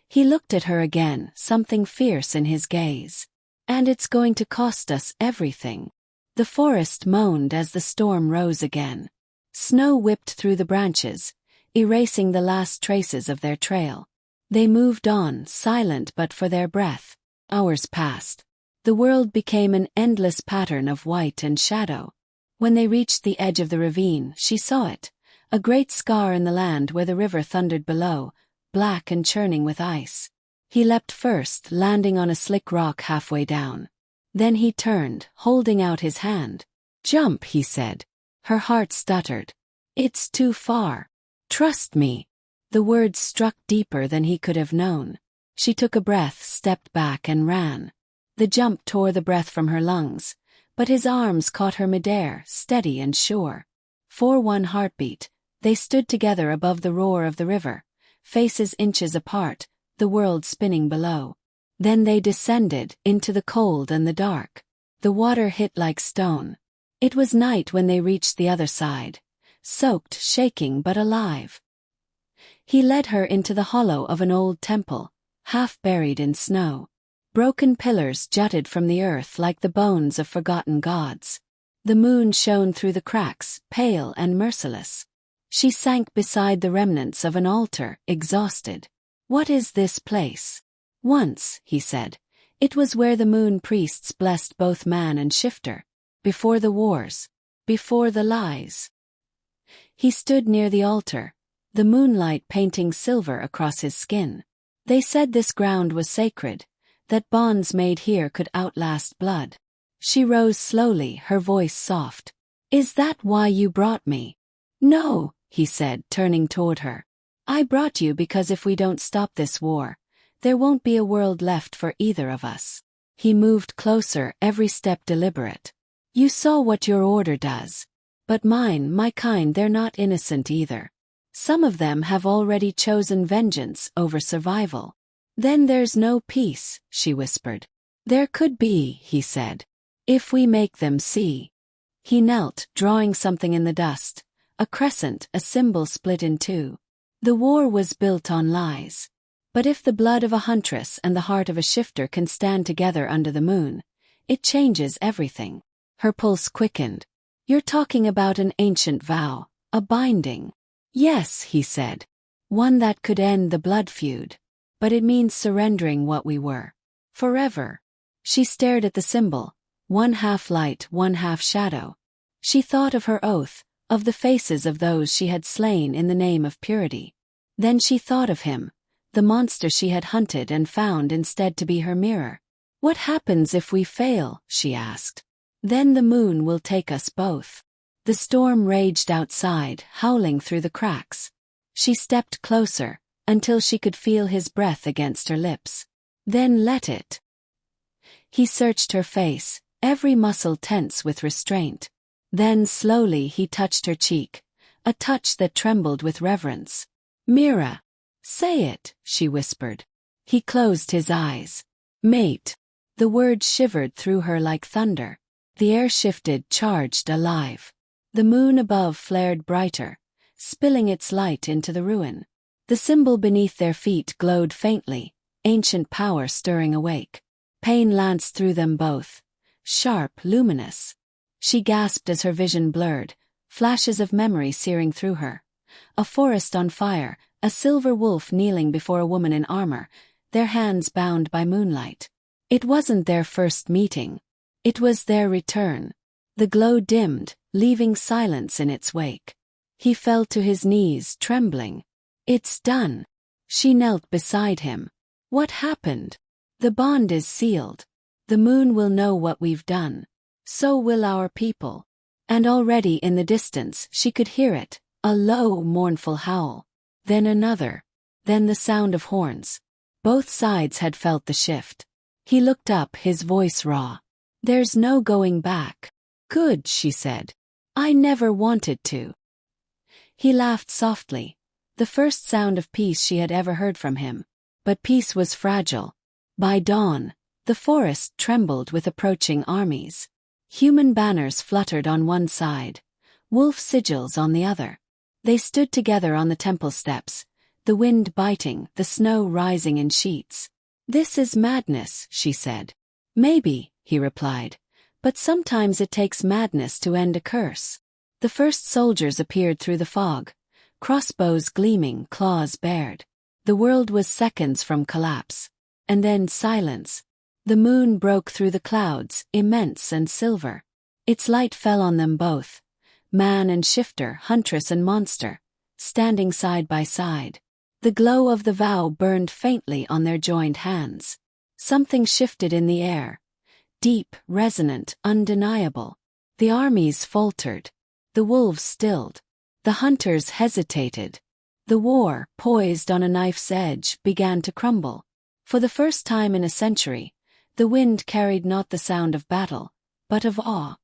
He looked at her again, something fierce in his gaze. "And it's going to cost us everything." The forest moaned as the storm rose again. Snow whipped through the branches, erasing the last traces of their trail. They moved on, silent but for their breath. Hours passed. The world became an endless pattern of white and shadow. When they reached the edge of the ravine, she saw it, a great scar in the land where the river thundered below, black and churning with ice. He leapt first, landing on a slick rock halfway down. Then he turned, holding out his hand. "Jump," he said. Her heart stuttered. "It's too far. Trust me." The words struck deeper than he could have known. She took a breath, stepped back and ran. The jump tore the breath from her lungs, but his arms caught her midair, steady and sure. For one heartbeat, they stood together above the roar of the river, faces inches apart, the world spinning below. Then they descended, into the cold and the dark. The water hit like stone. It was night when they reached the other side, soaked, shaking but alive. He led her into the hollow of an old temple, half buried in snow. Broken pillars jutted from the earth like the bones of forgotten gods. The moon shone through the cracks, pale and merciless. She sank beside the remnants of an altar, exhausted. "What is this place?" "Once," he said, "it was where the moon priests blessed both man and shifter. Before the wars. Before the lies." He stood near the altar, the moonlight painting silver across his skin. They said this ground was sacred, that bonds made here could outlast blood. She rose slowly, her voice soft. "Is that why you brought me?" "No," he said, turning toward her. "I brought you because if we don't stop this war, there won't be a world left for either of us." He moved closer, every step deliberate. "You saw what your order does. But mine, my kind, they're not innocent either. Some of them have already chosen vengeance over survival." "Then there's no peace," she whispered. "There could be," he said, "if we make them see." He knelt, drawing something in the dust, a crescent, a symbol split in two. The war was built on lies. But if the blood of a huntress and the heart of a shifter can stand together under the moon, it changes everything. Her pulse quickened. "You're talking about an ancient vow, a binding." "Yes," he said. "One that could end the blood feud. But it means surrendering what we were. Forever." She stared at the symbol, one half light, one half shadow. She thought of her oath, of the faces of those she had slain in the name of purity. Then she thought of him, the monster she had hunted and found instead to be her mirror. "What happens if we fail?" she asked. "Then the moon will take us both." The storm raged outside, howling through the cracks. She stepped closer, until she could feel his breath against her lips. Then let it. He searched her face, every muscle tense with restraint. Then slowly he touched her cheek, a touch that trembled with reverence. "Mira." "Say it," she whispered. He closed his eyes. "Mate." The word shivered through her like thunder. The air shifted, charged, alive. The moon above flared brighter, spilling its light into the ruin. The symbol beneath their feet glowed faintly, ancient power stirring awake. Pain lanced through them both, sharp, luminous. She gasped as her vision blurred, flashes of memory searing through her. A forest on fire, a silver wolf kneeling before a woman in armor, their hands bound by moonlight. It wasn't their first meeting. It was their return. The glow dimmed, leaving silence in its wake. He fell to his knees, trembling. "It's done." She knelt beside him. "What happened?" "The bond is sealed. The moon will know what we've done. So will our people." And already in the distance she could hear it, a low, mournful howl. Then another. Then the sound of horns. Both sides had felt the shift. He looked up, his voice raw. "There's no going back." "Good," she said. "I never wanted to." He laughed softly, the first sound of peace she had ever heard from him. But peace was fragile. By dawn, the forest trembled with approaching armies. Human banners fluttered on one side, wolf sigils on the other. They stood together on the temple steps, the wind biting, the snow rising in sheets. "This is madness," she said. "Maybe," he replied, "but sometimes it takes madness to end a curse." The first soldiers appeared through the fog, crossbows gleaming, claws bared. The world was seconds from collapse. And then silence. The moon broke through the clouds, immense and silver. Its light fell on them both, man and shifter, huntress and monster, standing side by side. The glow of the vow burned faintly on their joined hands. Something shifted in the air. Deep, resonant, undeniable. The armies faltered. The wolves stilled. The hunters hesitated. The war, poised on a knife's edge, began to crumble. For the first time in a century, the wind carried not the sound of battle, but of awe.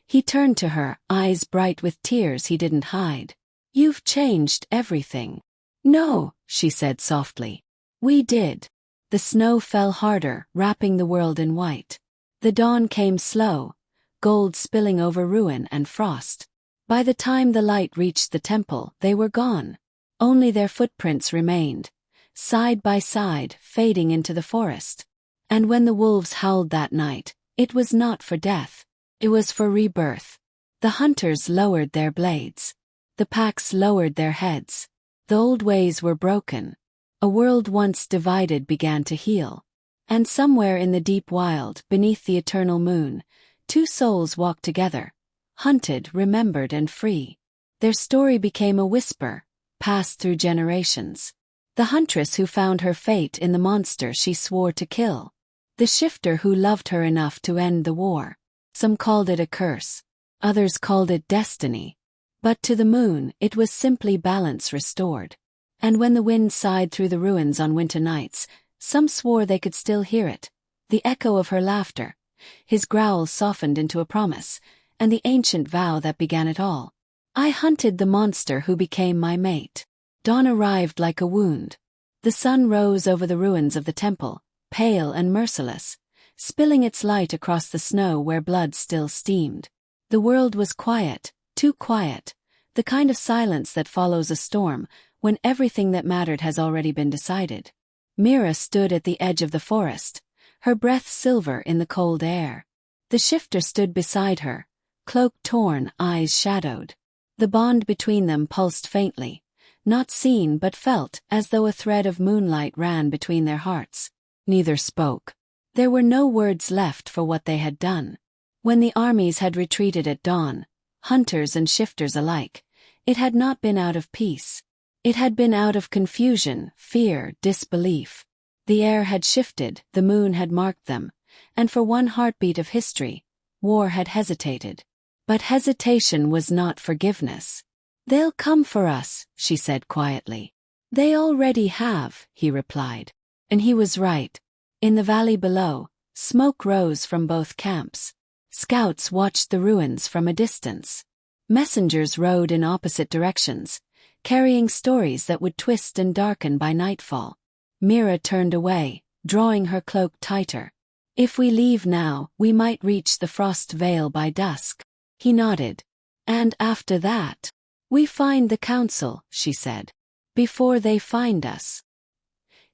He turned to her, eyes bright with tears he didn't hide. "You've changed everything." "No," she said softly. "We did." The snow fell harder, wrapping the world in white. The dawn came slow, gold spilling over ruin and frost. By the time the light reached the temple, they were gone. Only their footprints remained, side by side, fading into the forest. And when the wolves howled that night, it was not for death. It was for rebirth. The hunters lowered their blades. The packs lowered their heads. The old ways were broken. A world once divided began to heal. And somewhere in the deep wild, beneath the eternal moon, two souls walked together, hunted, remembered, and free. Their story became a whisper, passed through generations. The huntress who found her fate in the monster she swore to kill. The shifter who loved her enough to end the war. Some called it a curse. Others called it destiny. But to the moon, it was simply balance restored. And when the wind sighed through the ruins on winter nights, some swore they could still hear it. The echo of her laughter. His growl softened into a promise, and the ancient vow that began it all. "I hunted the monster who became my mate." Dawn arrived like a wound. The sun rose over the ruins of the temple, pale and merciless, spilling its light across the snow where blood still steamed. The world was quiet, too quiet, the kind of silence that follows a storm, when everything that mattered has already been decided. Mira stood at the edge of the forest, her breath silver in the cold air. The shifter stood beside her, cloak torn, eyes shadowed. The bond between them pulsed faintly, not seen but felt, as though a thread of moonlight ran between their hearts. Neither spoke. There were no words left for what they had done. When the armies had retreated at dawn, hunters and shifters alike, it had not been out of peace. It had been out of confusion, fear, disbelief. The air had shifted, the moon had marked them, and for one heartbeat of history, war had hesitated. But hesitation was not forgiveness. "They'll come for us," she said quietly. They already have, he replied. And he was right. In the valley below, smoke rose from both camps. Scouts watched the ruins from a distance. Messengers rode in opposite directions, carrying stories that would twist and darken by nightfall. Mira turned away, drawing her cloak tighter. If we leave now, we might reach the frost veil by dusk. He nodded. And after that, we find the council, she said. Before they find us.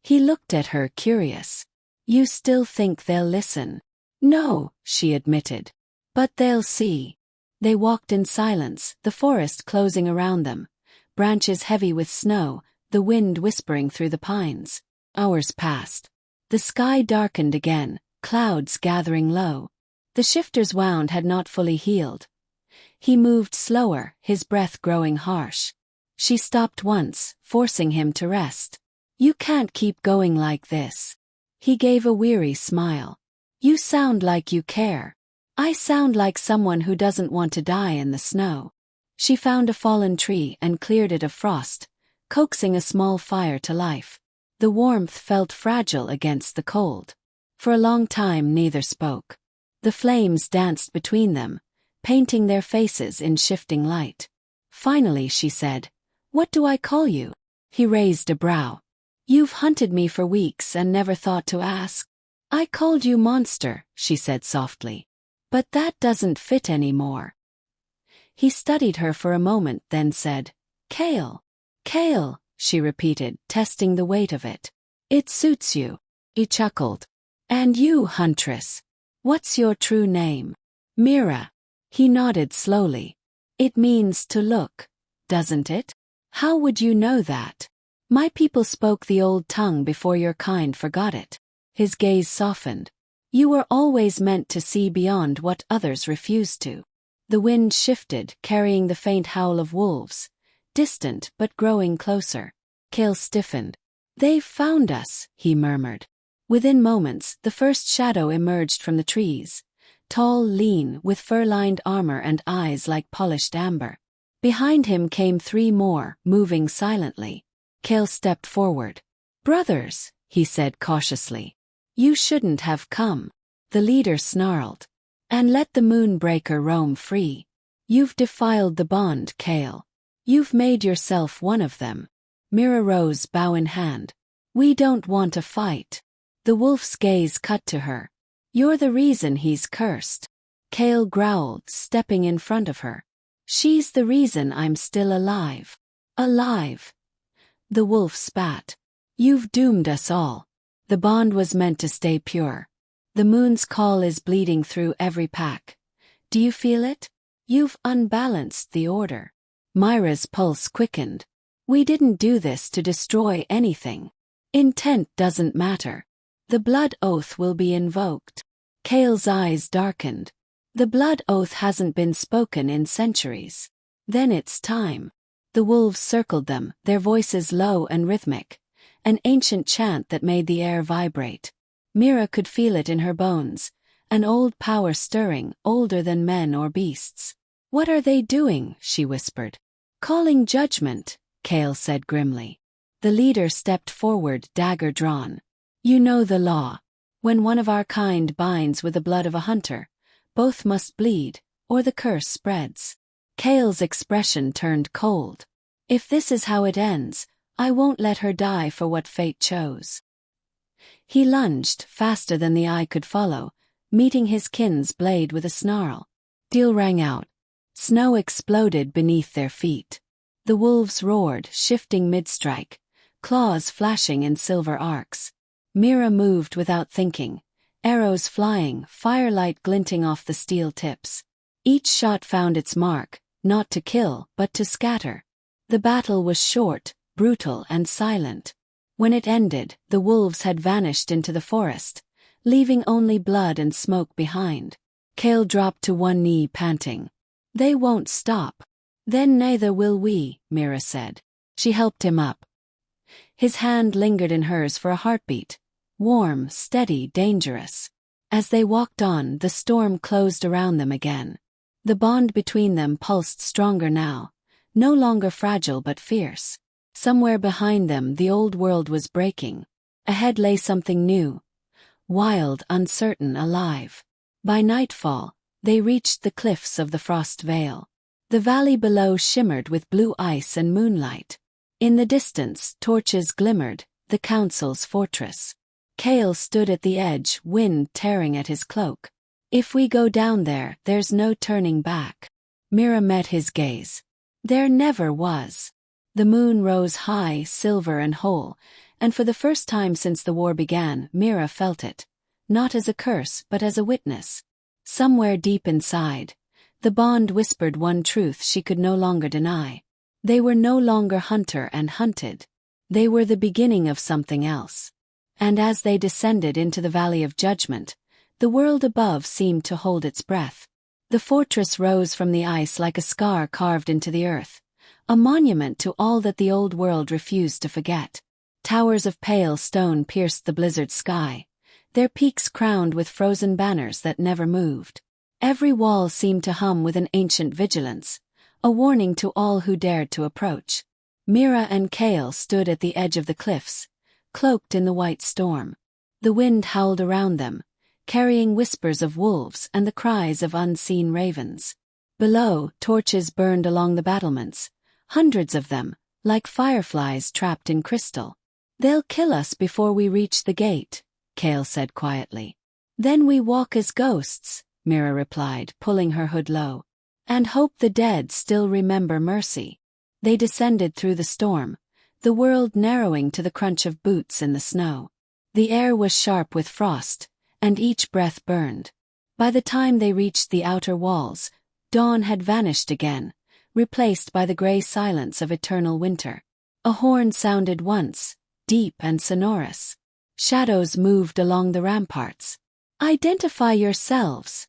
He looked at her curious. You still think they'll listen? No, she admitted. But they'll see. They walked in silence, the forest closing around them, branches heavy with snow, the wind whispering through the pines. Hours passed. The sky darkened again, clouds gathering low. The shifter's wound had not fully healed. He moved slower, his breath growing harsh. She stopped once, forcing him to rest. You can't keep going like this. He gave a weary smile. You sound like you care. I sound like someone who doesn't want to die in the snow. She found a fallen tree and cleared it of frost, coaxing a small fire to life. The warmth felt fragile against the cold. For a long time neither spoke. The flames danced between them, painting their faces in shifting light. Finally she said, "What do I call you?" He raised a brow. "You've hunted me for weeks and never thought to ask." "I called you monster," she said softly. "But that doesn't fit anymore." He studied her for a moment, then said, "Kale." "Kale," she repeated, testing the weight of it. "It suits you." He chuckled. "And you, huntress? What's your true name?" "Mira." He nodded slowly. "It means to look, doesn't it? How would you know that? My people spoke the old tongue before your kind forgot it." His gaze softened. "You were always meant to see beyond what others refused to." The wind shifted, carrying the faint howl of wolves, distant but growing closer. Kale stiffened. "They've found us," he murmured. Within moments, the first shadow emerged from the trees, tall, lean, with fur-lined armor and eyes like polished amber. Behind him came 3 more, moving silently. Kale stepped forward. "Brothers," he said cautiously. "You shouldn't have come." The leader snarled. "And let the moonbreaker roam free. You've defiled the bond, Kale. You've made yourself one of them." Mira rose, bow in hand. "We don't want a fight." The wolf's gaze cut to her. "You're the reason he's cursed." Kale growled, stepping in front of her. "She's the reason I'm still alive." "Alive?" The wolf spat. "You've doomed us all. The bond was meant to stay pure. The moon's call is bleeding through every pack. Do you feel it? You've unbalanced the order." Myra's pulse quickened. "We didn't do this to destroy anything. Intent doesn't matter. The blood oath will be invoked." Kale's eyes darkened. "The blood oath hasn't been spoken in centuries. Then it's time." The wolves circled them, their voices low and rhythmic, an ancient chant that made the air vibrate. Mira could feel it in her bones, an old power stirring, older than men or beasts. "What are they doing?" she whispered. "Calling judgment," Kale said grimly. The leader stepped forward, dagger drawn. "You know the law. When one of our kind binds with the blood of a hunter, both must bleed, or the curse spreads." Kale's expression turned cold. "If this is how it ends, I won't let her die for what fate chose." He lunged, faster than the eye could follow, meeting his kin's blade with a snarl. Steel rang out. Snow exploded beneath their feet. The wolves roared, shifting mid-strike, claws flashing in silver arcs. Mira moved without thinking, arrows flying, firelight glinting off the steel tips. Each shot found its mark, not to kill, but to scatter. The battle was short, brutal and silent. When it ended, the wolves had vanished into the forest, leaving only blood and smoke behind. Kale dropped to one knee, panting. "They won't stop." "Then neither will we," Mira said. She helped him up. His hand lingered in hers for a heartbeat. Warm, steady, dangerous. As they walked on, the storm closed around them again. The bond between them pulsed stronger now, no longer fragile but fierce. Somewhere behind them the old world was breaking. Ahead lay something new. Wild, uncertain, alive. By nightfall, they reached the cliffs of the Frost Vale. The valley below shimmered with blue ice and moonlight. In the distance, torches glimmered, the council's fortress. Kale stood at the edge, wind tearing at his cloak. If we go down there, there's no turning back. Mira met his gaze. There never was. The moon rose high, silver and whole, and for the first time since the war began, Mira felt it. Not as a curse, but as a witness. Somewhere deep inside, the bond whispered one truth she could no longer deny. They were no longer hunter and hunted. They were the beginning of something else. And as they descended into the Valley of Judgment, the world above seemed to hold its breath. The fortress rose from the ice like a scar carved into the earth, a monument to all that the old world refused to forget. Towers of pale stone pierced the blizzard sky, their peaks crowned with frozen banners that never moved. Every wall seemed to hum with an ancient vigilance, a warning to all who dared to approach. Mira and Kale stood at the edge of the cliffs, cloaked in the white storm. The wind howled around them, carrying whispers of wolves and the cries of unseen ravens. Below, torches burned along the battlements, hundreds of them, like fireflies trapped in crystal. "They'll kill us before we reach the gate," Kale said quietly. "Then we walk as ghosts," Mira replied, pulling her hood low. "And hope the dead still remember mercy." They descended through the storm, the world narrowing to the crunch of boots in the snow. The air was sharp with frost, and each breath burned. By the time they reached the outer walls, dawn had vanished again, replaced by the gray silence of eternal winter. A horn sounded once, deep and sonorous. Shadows moved along the ramparts. "Identify yourselves,"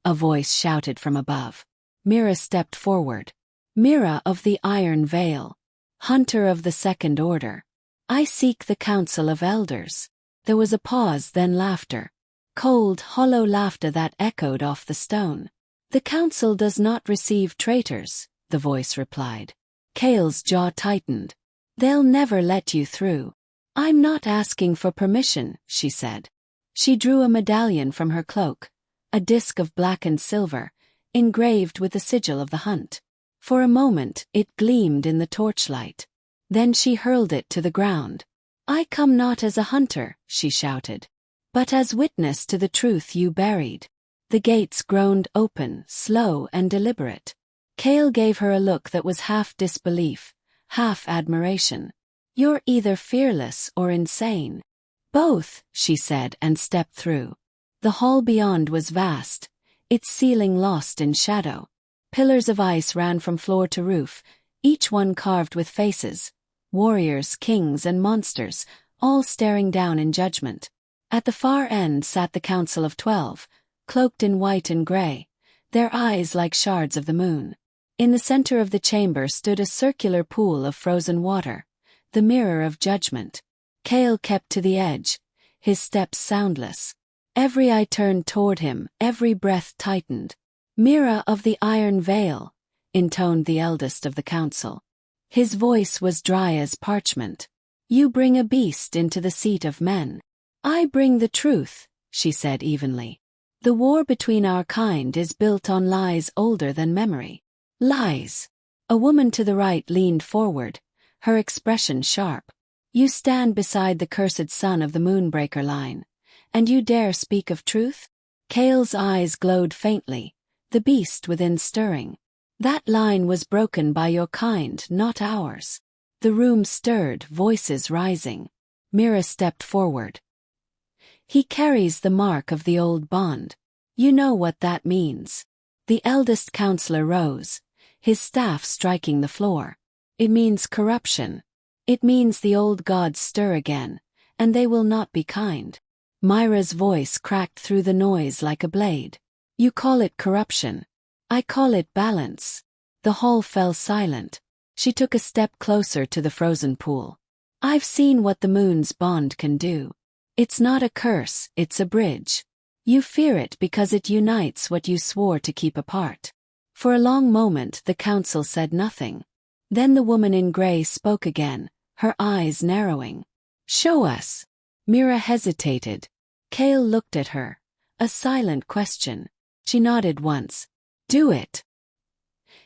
a voice shouted from above. Mira stepped forward. "Mira of the Iron Veil. Hunter of the Second Order. I seek the Council of Elders." There was a pause, then laughter. Cold, hollow laughter that echoed off the stone. "The Council does not receive traitors," the voice replied. Kale's jaw tightened. "They'll never let you through." "I'm not asking for permission," she said. She drew a medallion from her cloak, a disc of blackened silver, engraved with the sigil of the hunt. For a moment, it gleamed in the torchlight. Then she hurled it to the ground. "I come not as a hunter," she shouted, "but as witness to the truth you buried." The gates groaned open, slow and deliberate. Kale gave her a look that was half disbelief, half admiration. "You're either fearless or insane." "Both," she said and stepped through. The hall beyond was vast, its ceiling lost in shadow. Pillars of ice ran from floor to roof, each one carved with faces, warriors, kings, and monsters, all staring down in judgment. At the far end sat the Council of 12, cloaked in white and gray, their eyes like shards of the moon. In the center of the chamber stood a circular pool of frozen water, the mirror of judgment. Kale kept to the edge, his steps soundless. Every eye turned toward him, every breath tightened. "Mira of the Iron Veil," intoned the eldest of the council. His voice was dry as parchment. "You bring a beast into the seat of men." "I bring the truth," she said evenly. "The war between our kind is built on lies older than memory." "Lies." A woman to the right leaned forward, her expression sharp. "You stand beside the cursed son of the Moonbreaker line, and you dare speak of truth?" Kale's eyes glowed faintly, the beast within stirring. "That line was broken by your kind, not ours." The room stirred, voices rising. Mira stepped forward. "He carries the mark of the old bond. You know what that means." The eldest counselor rose, his staff striking the floor. "It means corruption. It means the old gods stir again, and they will not be kind." Myra's voice cracked through the noise like a blade. "You call it corruption. I call it balance." The hall fell silent. She took a step closer to the frozen pool. "I've seen what the moon's bond can do. It's not a curse, it's a bridge. You fear it because it unites what you swore to keep apart." For a long moment the council said nothing. Then the woman in gray spoke again, her eyes narrowing. "Show us." Mira hesitated. Cale looked at her. A silent question. She nodded once. "Do it."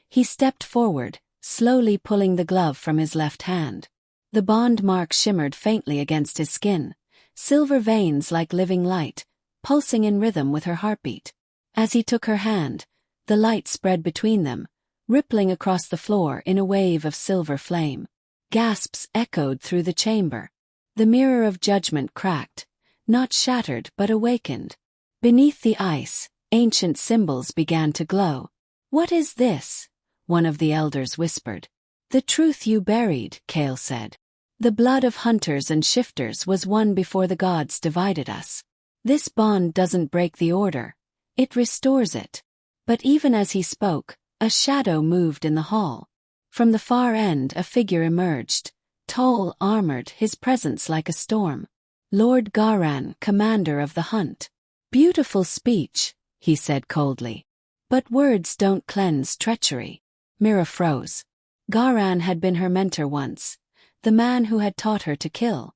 He stepped forward, slowly pulling the glove from his left hand. The bond mark shimmered faintly against his skin, silver veins like living light, pulsing in rhythm with her heartbeat. As he took her hand, the light spread between them, rippling across the floor in a wave of silver flame. Gasps echoed through the chamber. The mirror of judgment cracked, not shattered but awakened. Beneath the ice, ancient symbols began to glow. "What is this?" one of the elders whispered. "The truth you buried," Cale said. "The blood of hunters and shifters was won before the gods divided us. This bond doesn't break the order, it restores it." But even as he spoke, a shadow moved in the hall. From the far end a figure emerged, tall, armored, his presence like a storm. "Lord Garan, commander of the hunt." "Beautiful speech," he said coldly. "But words don't cleanse treachery." Mira froze. Garan had been her mentor once, the man who had taught her to kill.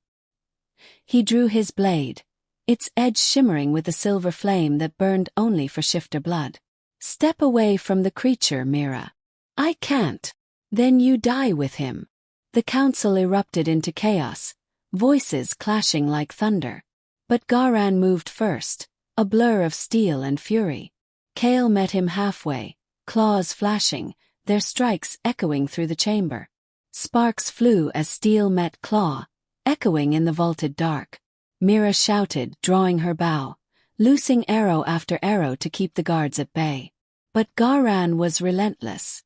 He drew his blade, its edge shimmering with the silver flame that burned only for shifter blood. "Step away from the creature, Mira." "I can't." "Then you die with him." The council erupted into chaos, voices clashing like thunder. But Garan moved first, a blur of steel and fury. Cale met him halfway, claws flashing, their strikes echoing through the chamber. Sparks flew as steel met claw, echoing in the vaulted dark. Mira shouted, drawing her bow, loosing arrow after arrow to keep the guards at bay. But Garan was relentless.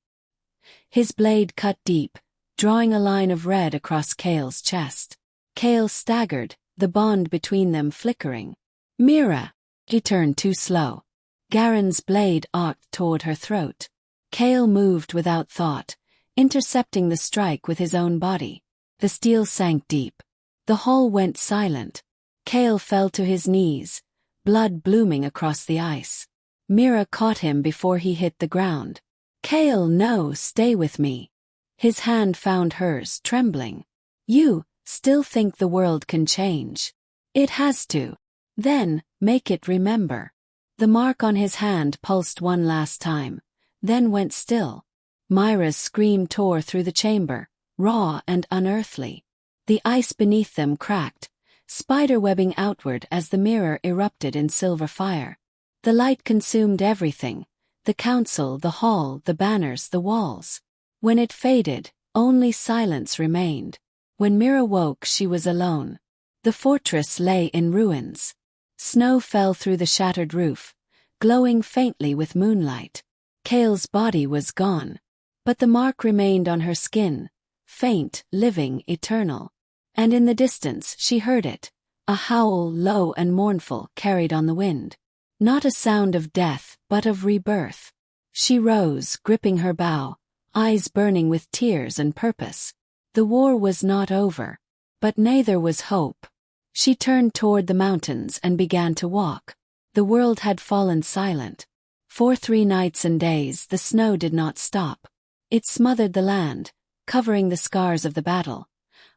His blade cut deep, drawing a line of red across Cale's chest. Cale staggered, the bond between them flickering. "Mira!" He turned too slow. Garen's blade arced toward her throat. Cale moved without thought, intercepting the strike with his own body. The steel sank deep. The hall went silent. Cale fell to his knees, blood blooming across the ice. Mira caught him before he hit the ground. "Cale, no, stay with me." His hand found hers, trembling. "You still think the world can change?" "It has to." "Then, make it remember." The mark on his hand pulsed one last time, then went still. Myra's scream tore through the chamber, raw and unearthly. The ice beneath them cracked, spiderwebbing outward as the mirror erupted in silver fire. The light consumed everything, the council, the hall, the banners, the walls. When it faded, only silence remained. When Mira woke, she was alone. The fortress lay in ruins. Snow fell through the shattered roof, glowing faintly with moonlight. Cale's body was gone, but the mark remained on her skin, faint, living, eternal. And in the distance she heard it, a howl low and mournful carried on the wind. Not a sound of death, but of rebirth. She rose, gripping her bow, eyes burning with tears and purpose. The war was not over, but neither was hope. She turned toward the mountains and began to walk. The world had fallen silent. For 3 nights and days the snow did not stop. It smothered the land, covering the scars of the battle,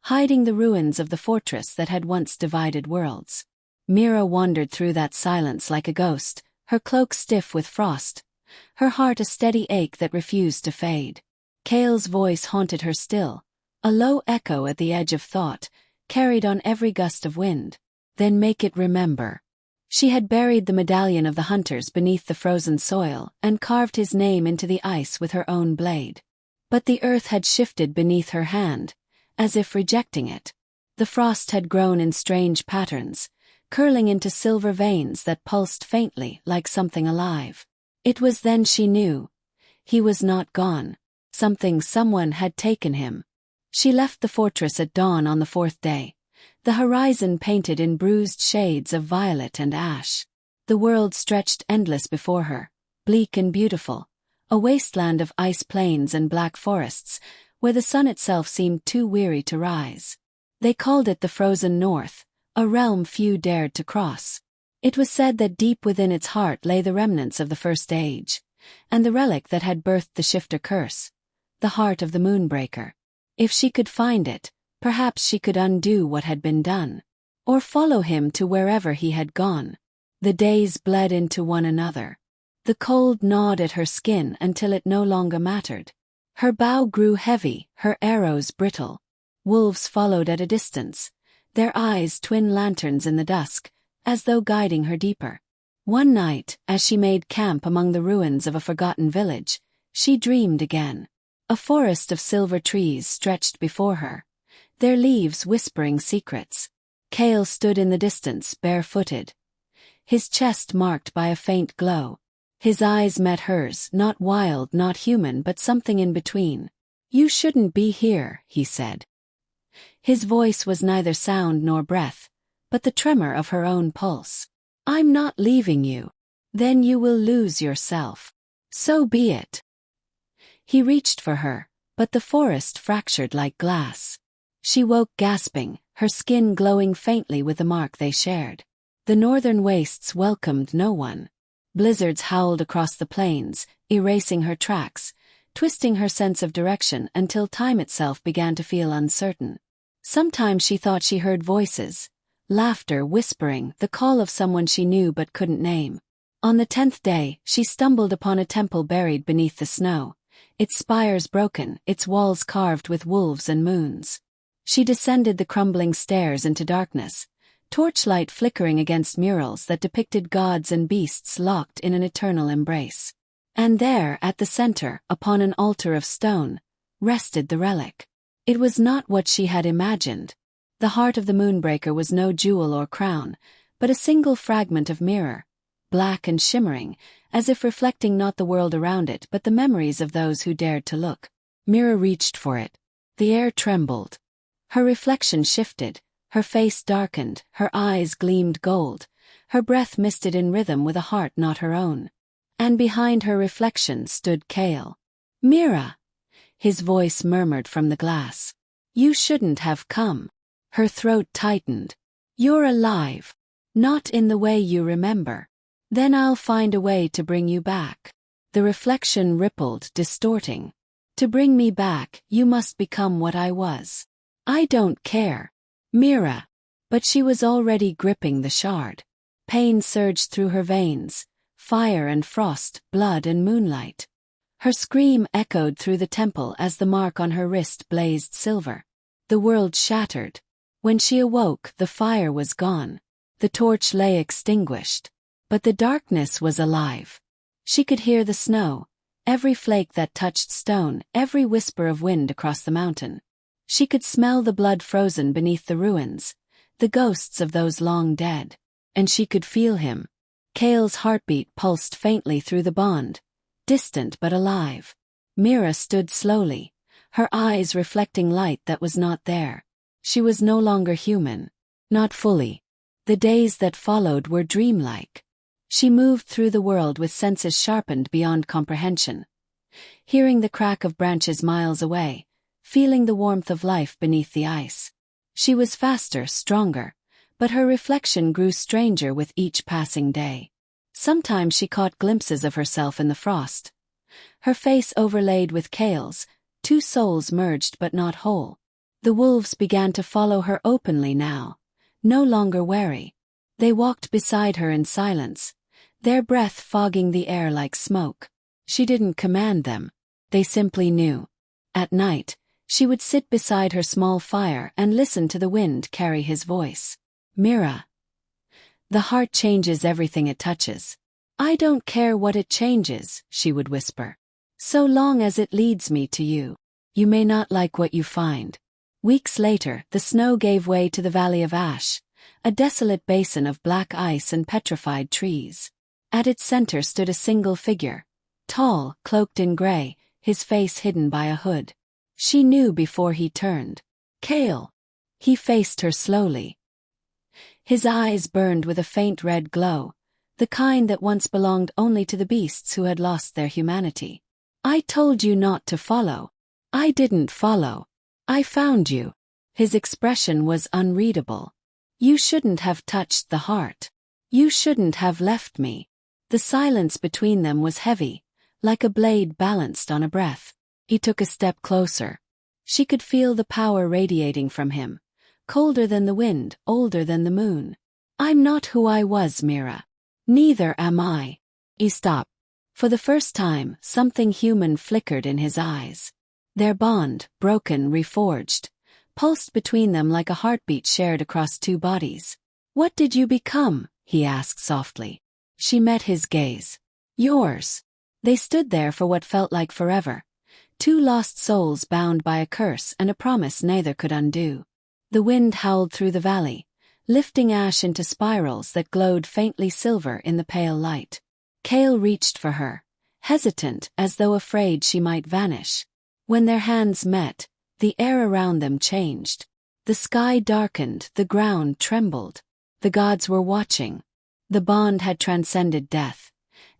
hiding the ruins of the fortress that had once divided worlds. Mira wandered through that silence like a ghost, her cloak stiff with frost, her heart a steady ache that refused to fade. Cale's voice haunted her still, a low echo at the edge of thought, carried on every gust of wind. "Then make it remember." She had buried the medallion of the hunters beneath the frozen soil and carved his name into the ice with her own blade. But the earth had shifted beneath her hand, as if rejecting it. The frost had grown in strange patterns, curling into silver veins that pulsed faintly like something alive. It was then she knew. He was not gone. Someone had taken him. She left the fortress at dawn on the 4th day, the horizon painted in bruised shades of violet and ash. The world stretched endless before her, bleak and beautiful, a wasteland of ice plains and black forests, where the sun itself seemed too weary to rise. They called it the frozen north, a realm few dared to cross. It was said that deep within its heart lay the remnants of the first age, and the relic that had birthed the shifter curse, the heart of the moonbreaker. If she could find it, perhaps she could undo what had been done. Or follow him to wherever he had gone. The days bled into one another. The cold gnawed at her skin until it no longer mattered. Her bow grew heavy, her arrows brittle. Wolves followed at a distance, their eyes twin lanterns in the dusk, as though guiding her deeper. One night, as she made camp among the ruins of a forgotten village, she dreamed again. A forest of silver trees stretched before her, their leaves whispering secrets. Kale stood in the distance, barefooted, his chest marked by a faint glow. His eyes met hers, not wild, not human, but something in between. "You shouldn't be here," he said. His voice was neither sound nor breath, but the tremor of her own pulse. "I'm not leaving you. Then you will lose yourself. So be it." He reached for her, but the forest fractured like glass. She woke gasping, her skin glowing faintly with the mark they shared. The northern wastes welcomed no one. Blizzards howled across the plains, erasing her tracks, twisting her sense of direction until time itself began to feel uncertain. Sometimes she thought she heard voices, laughter, whispering, the call of someone she knew but couldn't name. On the 10th day, she stumbled upon a temple buried beneath the snow, its spires broken, its walls carved with wolves and moons. She descended the crumbling stairs into darkness, torchlight flickering against murals that depicted gods and beasts locked in an eternal embrace. And there, at the center, upon an altar of stone, rested the relic. It was not what she had imagined. The heart of the moonbreaker was no jewel or crown, but a single fragment of mirror, black and shimmering, as if reflecting not the world around it but the memories of those who dared to look. Mira reached for it. The air trembled. Her reflection shifted, her face darkened, her eyes gleamed gold, her breath misted in rhythm with a heart not her own. And behind her reflection stood Kale. "Mira!" His voice murmured from the glass. "You shouldn't have come." Her throat tightened. "You're alive. Not in the way you remember. Then I'll find a way to bring you back." The reflection rippled, distorting. "To bring me back, you must become what I was. I don't care. Mira." But she was already gripping the shard. Pain surged through her veins, fire and frost, blood and moonlight. Her scream echoed through the temple as the mark on her wrist blazed silver. The world shattered. When she awoke, the fire was gone. The torch lay extinguished. But the darkness was alive. She could hear the snow, every flake that touched stone, every whisper of wind across the mountain. She could smell the blood frozen beneath the ruins, the ghosts of those long dead. And she could feel him. Kale's heartbeat pulsed faintly through the bond, distant but alive. Mira stood slowly, her eyes reflecting light that was not there. She was no longer human. Not fully. The days that followed were dreamlike. She moved through the world with senses sharpened beyond comprehension. Hearing the crack of branches miles away, feeling the warmth of life beneath the ice. She was faster, stronger, but her reflection grew stranger with each passing day. Sometimes she caught glimpses of herself in the frost. Her face overlaid with Kale's, two souls merged but not whole. The wolves began to follow her openly now, no longer wary. They walked beside her in silence, their breath fogging the air like smoke. She didn't command them. They simply knew. At night, she would sit beside her small fire and listen to the wind carry his voice. "Mira. The heart changes everything it touches. I don't care what it changes," she would whisper. "So long as it leads me to you. You may not like what you find." Weeks later, the snow gave way to the Valley of Ash, a desolate basin of black ice and petrified trees. At its center stood a single figure, tall, cloaked in gray, his face hidden by a hood. She knew before he turned. "Kale." He faced her slowly. His eyes burned with a faint red glow, the kind that once belonged only to the beasts who had lost their humanity. "I told you not to follow. I didn't follow. I found you." His expression was unreadable. "You shouldn't have touched the heart. You shouldn't have left me." The silence between them was heavy, like a blade balanced on a breath. He took a step closer. She could feel the power radiating from him. Colder than the wind, older than the moon. I'm not who I was, Mira. Neither am I. He stopped. For the first time, something human flickered in his eyes. Their bond, broken, reforged, pulsed between them like a heartbeat shared across two bodies. What did you become? He asked softly. She met his gaze. Yours. They stood there for what felt like forever. Two lost souls bound by a curse and a promise neither could undo. The wind howled through the valley, lifting ash into spirals that glowed faintly silver in the pale light. Cale reached for her, hesitant as though afraid she might vanish. When their hands met, the air around them changed. The sky darkened, the ground trembled. The gods were watching. The bond had transcended death,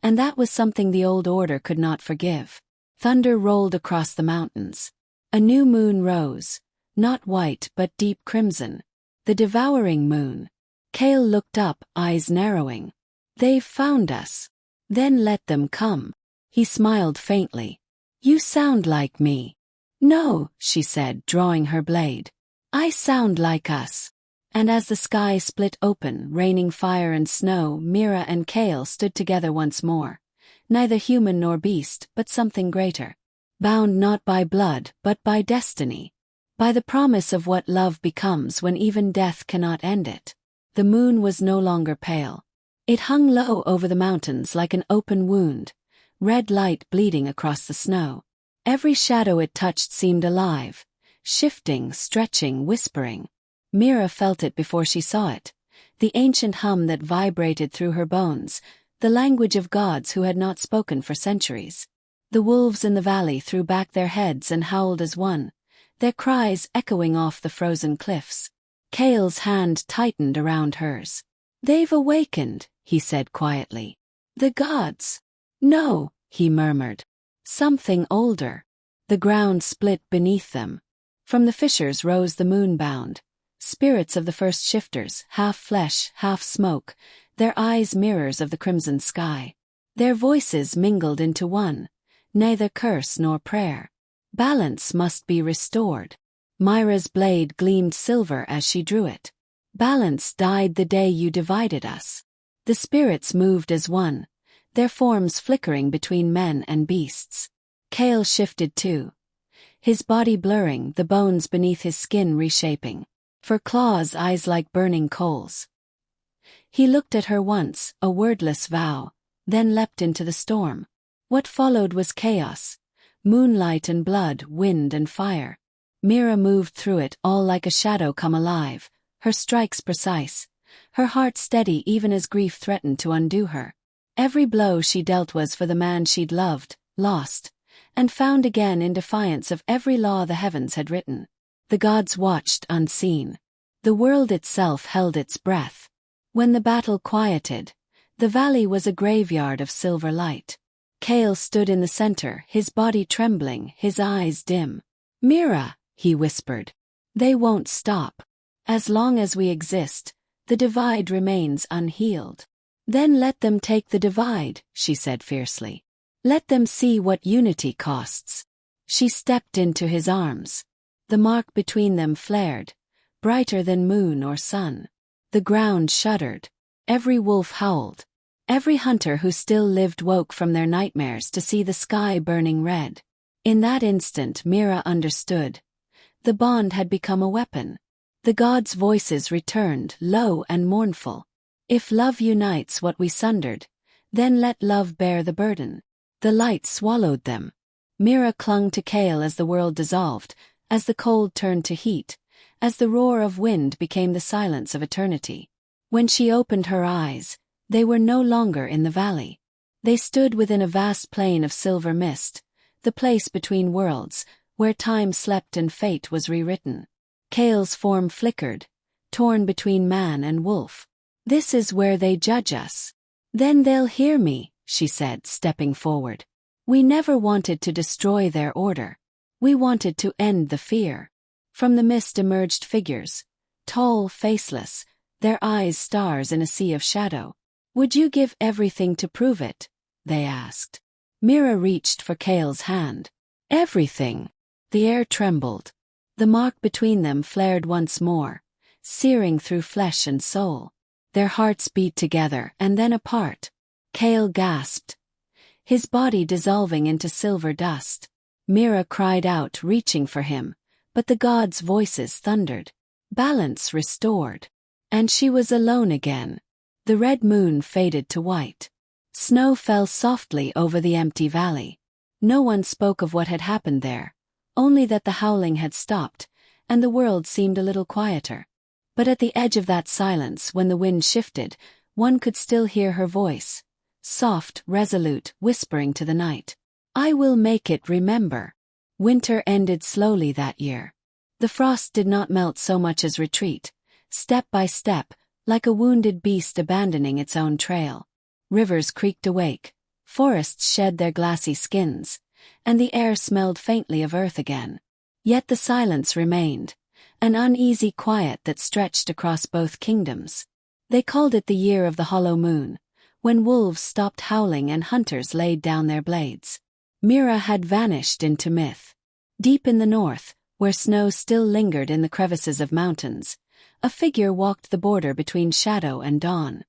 and that was something the old order could not forgive. Thunder rolled across the mountains. A new moon rose, not white but deep crimson. The devouring moon. Cale looked up, eyes narrowing. They've found us. Then let them come. He smiled faintly. You sound like me. No, she said, drawing her blade. I sound like us. And as the sky split open, raining fire and snow, Mira and Cale stood together once more. Neither human nor beast, but something greater. Bound not by blood, but by destiny. By the promise of what love becomes when even death cannot end it. The moon was no longer pale. It hung low over the mountains like an open wound, red light bleeding across the snow. Every shadow it touched seemed alive, shifting, stretching, whispering. Mira felt it before she saw it, the ancient hum that vibrated through her bones, the language of gods who had not spoken for centuries. The wolves in the valley threw back their heads and howled as one, their cries echoing off the frozen cliffs. Cale's hand tightened around hers. They've awakened, he said quietly. The gods. No, he murmured. Something older. The ground split beneath them. From the fissures rose the moonbound, spirits of the first shifters, half flesh, half smoke, their eyes mirrors of the crimson sky. Their voices mingled into one, neither curse nor prayer. Balance must be restored. Myra's blade gleamed silver as she drew it. Balance died the day you divided us. The spirits moved as one, their forms flickering between men and beasts. Cale shifted too, his body blurring, the bones beneath his skin reshaping. For claws, eyes like burning coals. He looked at her once, a wordless vow, then leapt into the storm. What followed was chaos. Moonlight and blood, wind and fire. Mira moved through it all like a shadow come alive, her strikes precise, her heart steady even as grief threatened to undo her. Every blow she dealt was for the man she'd loved, lost, and found again in defiance of every law the heavens had written. The gods watched unseen. The world itself held its breath. When the battle quieted, the valley was a graveyard of silver light. Cale stood in the center, his body trembling, his eyes dim. Mira, he whispered. They won't stop. As long as we exist, the divide remains unhealed. Then let them take the divide, she said fiercely. Let them see what unity costs. She stepped into his arms. The mark between them flared, brighter than moon or sun. The ground shuddered. Every wolf howled. Every hunter who still lived woke from their nightmares to see the sky burning red. In that instant Mira understood. The bond had become a weapon. The gods' voices returned, low and mournful. If love unites what we sundered, then let love bear the burden. The light swallowed them. Mira clung to Cale as the world dissolved, as the cold turned to heat, as the roar of wind became the silence of eternity. When she opened her eyes, they were no longer in the valley. They stood within a vast plain of silver mist, the place between worlds, where time slept and fate was rewritten. Cale's form flickered, torn between man and wolf. This is where they judge us. Then they'll hear me, she said, stepping forward. We never wanted to destroy their order. We wanted to end the fear. From the mist emerged figures, tall, faceless, their eyes stars in a sea of shadow. Would you give everything to prove it? They asked. Mira reached for Cale's hand. Everything. The air trembled. The mark between them flared once more, searing through flesh and soul. Their hearts beat together and then apart. Cale gasped, his body dissolving into silver dust. Mira cried out, reaching for him, but the gods' voices thundered. Balance restored. And she was alone again. The red moon faded to white. Snow fell softly over the empty valley. No one spoke of what had happened there, only that the howling had stopped, and the world seemed a little quieter. But at the edge of that silence, when the wind shifted, one could still hear her voice, soft, resolute, whispering to the night. I will make it remember. Winter ended slowly that year. The frost did not melt so much as retreat, step by step, like a wounded beast abandoning its own trail. Rivers creaked awake, forests shed their glassy skins, and the air smelled faintly of earth again. Yet the silence remained, an uneasy quiet that stretched across both kingdoms. They called it the year of the hollow moon, when wolves stopped howling and hunters laid down their blades. Mira had vanished into myth. Deep in the north, where snow still lingered in the crevices of mountains, a figure walked the border between shadow and dawn.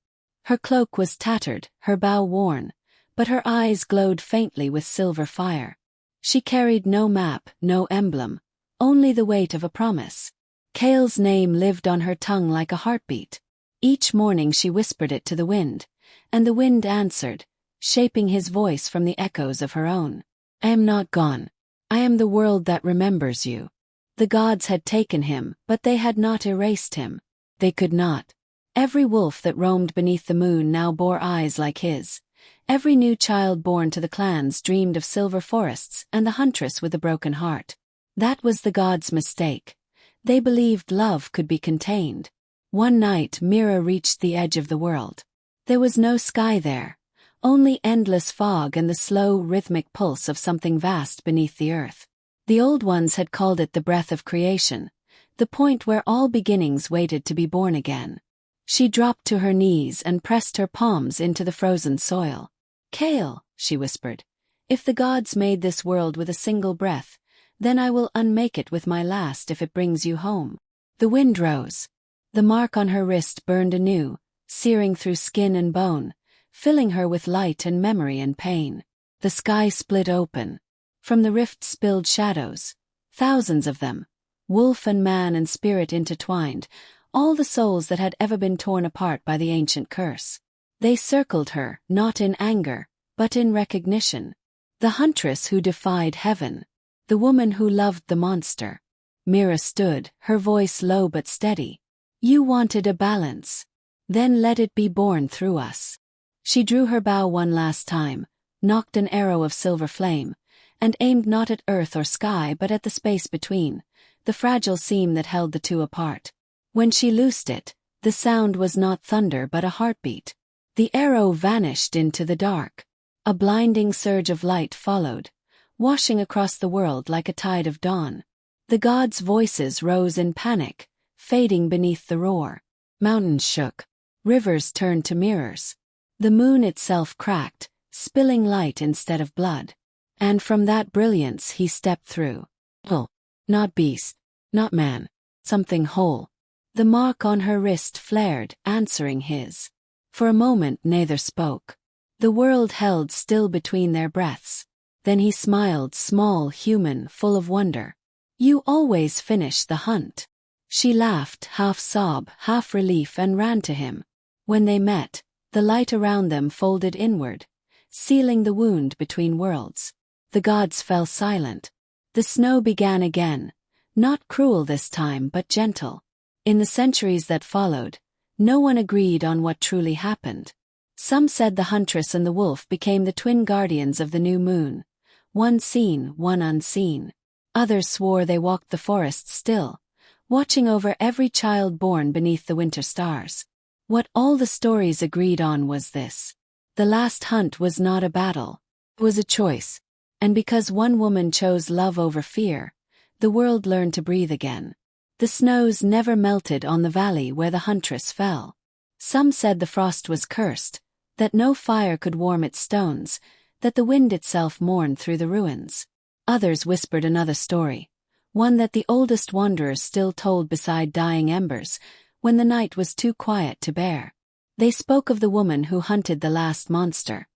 Her cloak was tattered, her bow worn, but her eyes glowed faintly with silver fire. She carried no map, no emblem, only the weight of a promise. Cale's name lived on her tongue like a heartbeat. Each morning she whispered it to the wind, and the wind answered, shaping his voice from the echoes of her own. I am not gone. I am the world that remembers you. The gods had taken him, but they had not erased him. They could not. Every wolf that roamed beneath the moon now bore eyes like his. Every new child born to the clans dreamed of silver forests and the huntress with a broken heart. That was the gods' mistake. They believed love could be contained. One night Mira reached the edge of the world. There was no sky there, only endless fog and the slow, rhythmic pulse of something vast beneath the earth. The old ones had called it the breath of creation, the point where all beginnings waited to be born again. She dropped to her knees and pressed her palms into the frozen soil. Cale, she whispered, if the gods made this world with a single breath, then I will unmake it with my last if it brings you home. The wind rose. The mark on her wrist burned anew, searing through skin and bone, filling her with light and memory and pain. The sky split open. From the rift spilled shadows, thousands of them, wolf and man and spirit intertwined, all the souls that had ever been torn apart by the ancient curse. They circled her, not in anger, but in recognition. The huntress who defied heaven. The woman who loved the monster. Mira stood, her voice low but steady. You wanted a balance. Then let it be born through us. She drew her bow one last time, nocked an arrow of silver flame, and aimed not at earth or sky but at the space between, the fragile seam that held the two apart. When she loosed it, the sound was not thunder but a heartbeat. The arrow vanished into the dark. A blinding surge of light followed, washing across the world like a tide of dawn. The gods' voices rose in panic, fading beneath the roar. Mountains shook. Rivers turned to mirrors. The moon itself cracked, spilling light instead of blood. And from that brilliance he stepped through. Oh, not beast, not man, something whole. The mark on her wrist flared, answering his. For a moment neither spoke. The world held still between their breaths. Then he smiled, small, human, full of wonder. You always finish the hunt. She laughed, half sob, half relief, and ran to him. When they met, the light around them folded inward, sealing the wound between worlds. The gods fell silent. The snow began again, not cruel this time but gentle. In the centuries that followed, no one agreed on what truly happened. Some said the huntress and the wolf became the twin guardians of the new moon, one seen, one unseen. Others swore they walked the forest still, watching over every child born beneath the winter stars. What all the stories agreed on was this. The last hunt was not a battle. It was a choice. And because one woman chose love over fear, the world learned to breathe again. The snows never melted on the valley where the huntress fell. Some said the frost was cursed, that no fire could warm its stones, that the wind itself mourned through the ruins. Others whispered another story, one that the oldest wanderers still told beside dying embers, when the night was too quiet to bear. They spoke of the woman who hunted the last monster,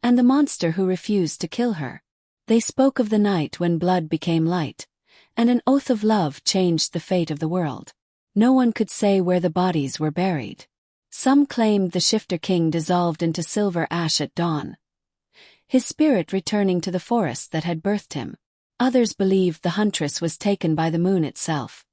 and the monster who refused to kill her. They spoke of the night when blood became light, and an oath of love changed the fate of the world. No one could say where the bodies were buried. Some claimed the Shifter King dissolved into silver ash at dawn, his spirit returning to the forest that had birthed him. Others believed the huntress was taken by the moon itself,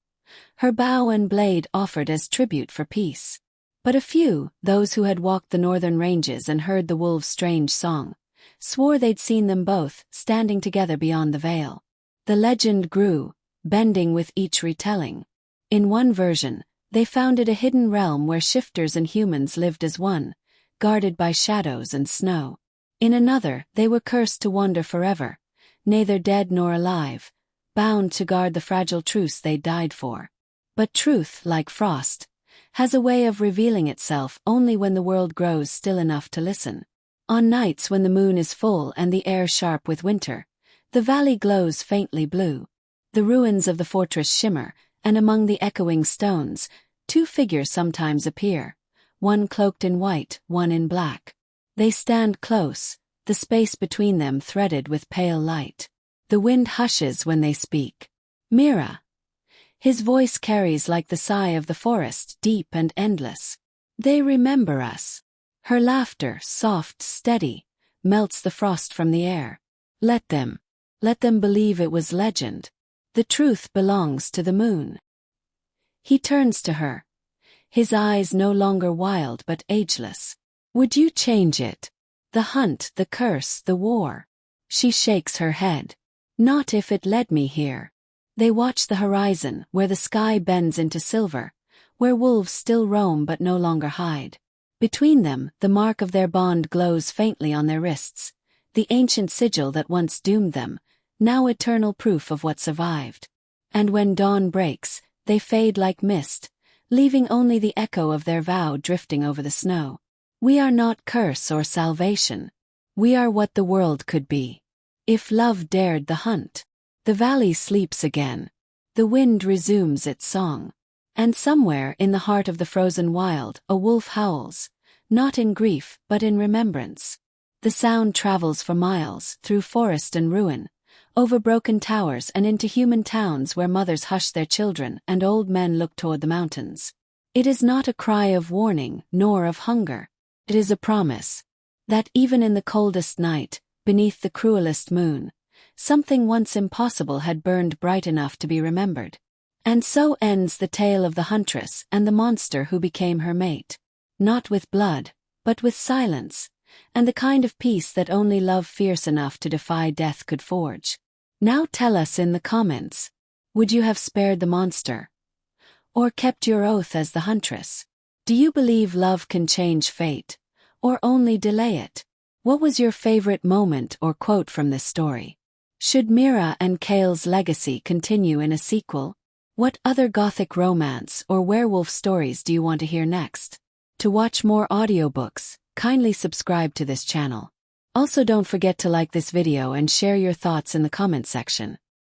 her bow and blade offered as tribute for peace. But a few, those who had walked the northern ranges and heard the wolves' strange song, swore they'd seen them both standing together beyond the veil. The legend grew, bending with each retelling. In one version, they founded a hidden realm where shifters and humans lived as one, guarded by shadows and snow. In another, they were cursed to wander forever, neither dead nor alive, bound to guard the fragile truths they died for. But truth, like frost, has a way of revealing itself only when the world grows still enough to listen. On nights when the moon is full and the air sharp with winter, the valley glows faintly blue. The ruins of the fortress shimmer, and among the echoing stones, two figures sometimes appear, one cloaked in white, one in black. They stand close, the space between them threaded with pale light. The wind hushes when they speak. Mira. His voice carries like the sigh of the forest, deep and endless. They remember us. Her laughter, soft, steady, melts the frost from the air. Let them believe it was legend. The truth belongs to the moon. He turns to her, his eyes no longer wild but ageless. Would you change it? The hunt, the curse, the war. She shakes her head. Not if it led me here. They watch the horizon, where the sky bends into silver, where wolves still roam but no longer hide. Between them, the mark of their bond glows faintly on their wrists, the ancient sigil that once doomed them, now eternal proof of what survived. And when dawn breaks, they fade like mist, leaving only the echo of their vow drifting over the snow. We are not curse or salvation. We are what the world could be. If love dared the hunt. The valley sleeps again. The wind resumes its song. And somewhere in the heart of the frozen wild, a wolf howls, not in grief but in remembrance. The sound travels for miles, through forest and ruin, over broken towers and into human towns where mothers hush their children and old men look toward the mountains. It is not a cry of warning, nor of hunger. It is a promise that even in the coldest night, beneath the cruelest moon, something once impossible had burned bright enough to be remembered. And so ends the tale of the huntress and the monster who became her mate. Not with blood, but with silence, and the kind of peace that only love fierce enough to defy death could forge. Now tell us in the comments, would you have spared the monster? Or kept your oath as the huntress? Do you believe love can change fate, or only delay it? What was your favorite moment or quote from this story? Should Mira and Kale's legacy continue in a sequel? What other gothic romance or werewolf stories do you want to hear next? To watch more audiobooks, kindly subscribe to this channel. Also don't forget to like this video and share your thoughts in the comment section.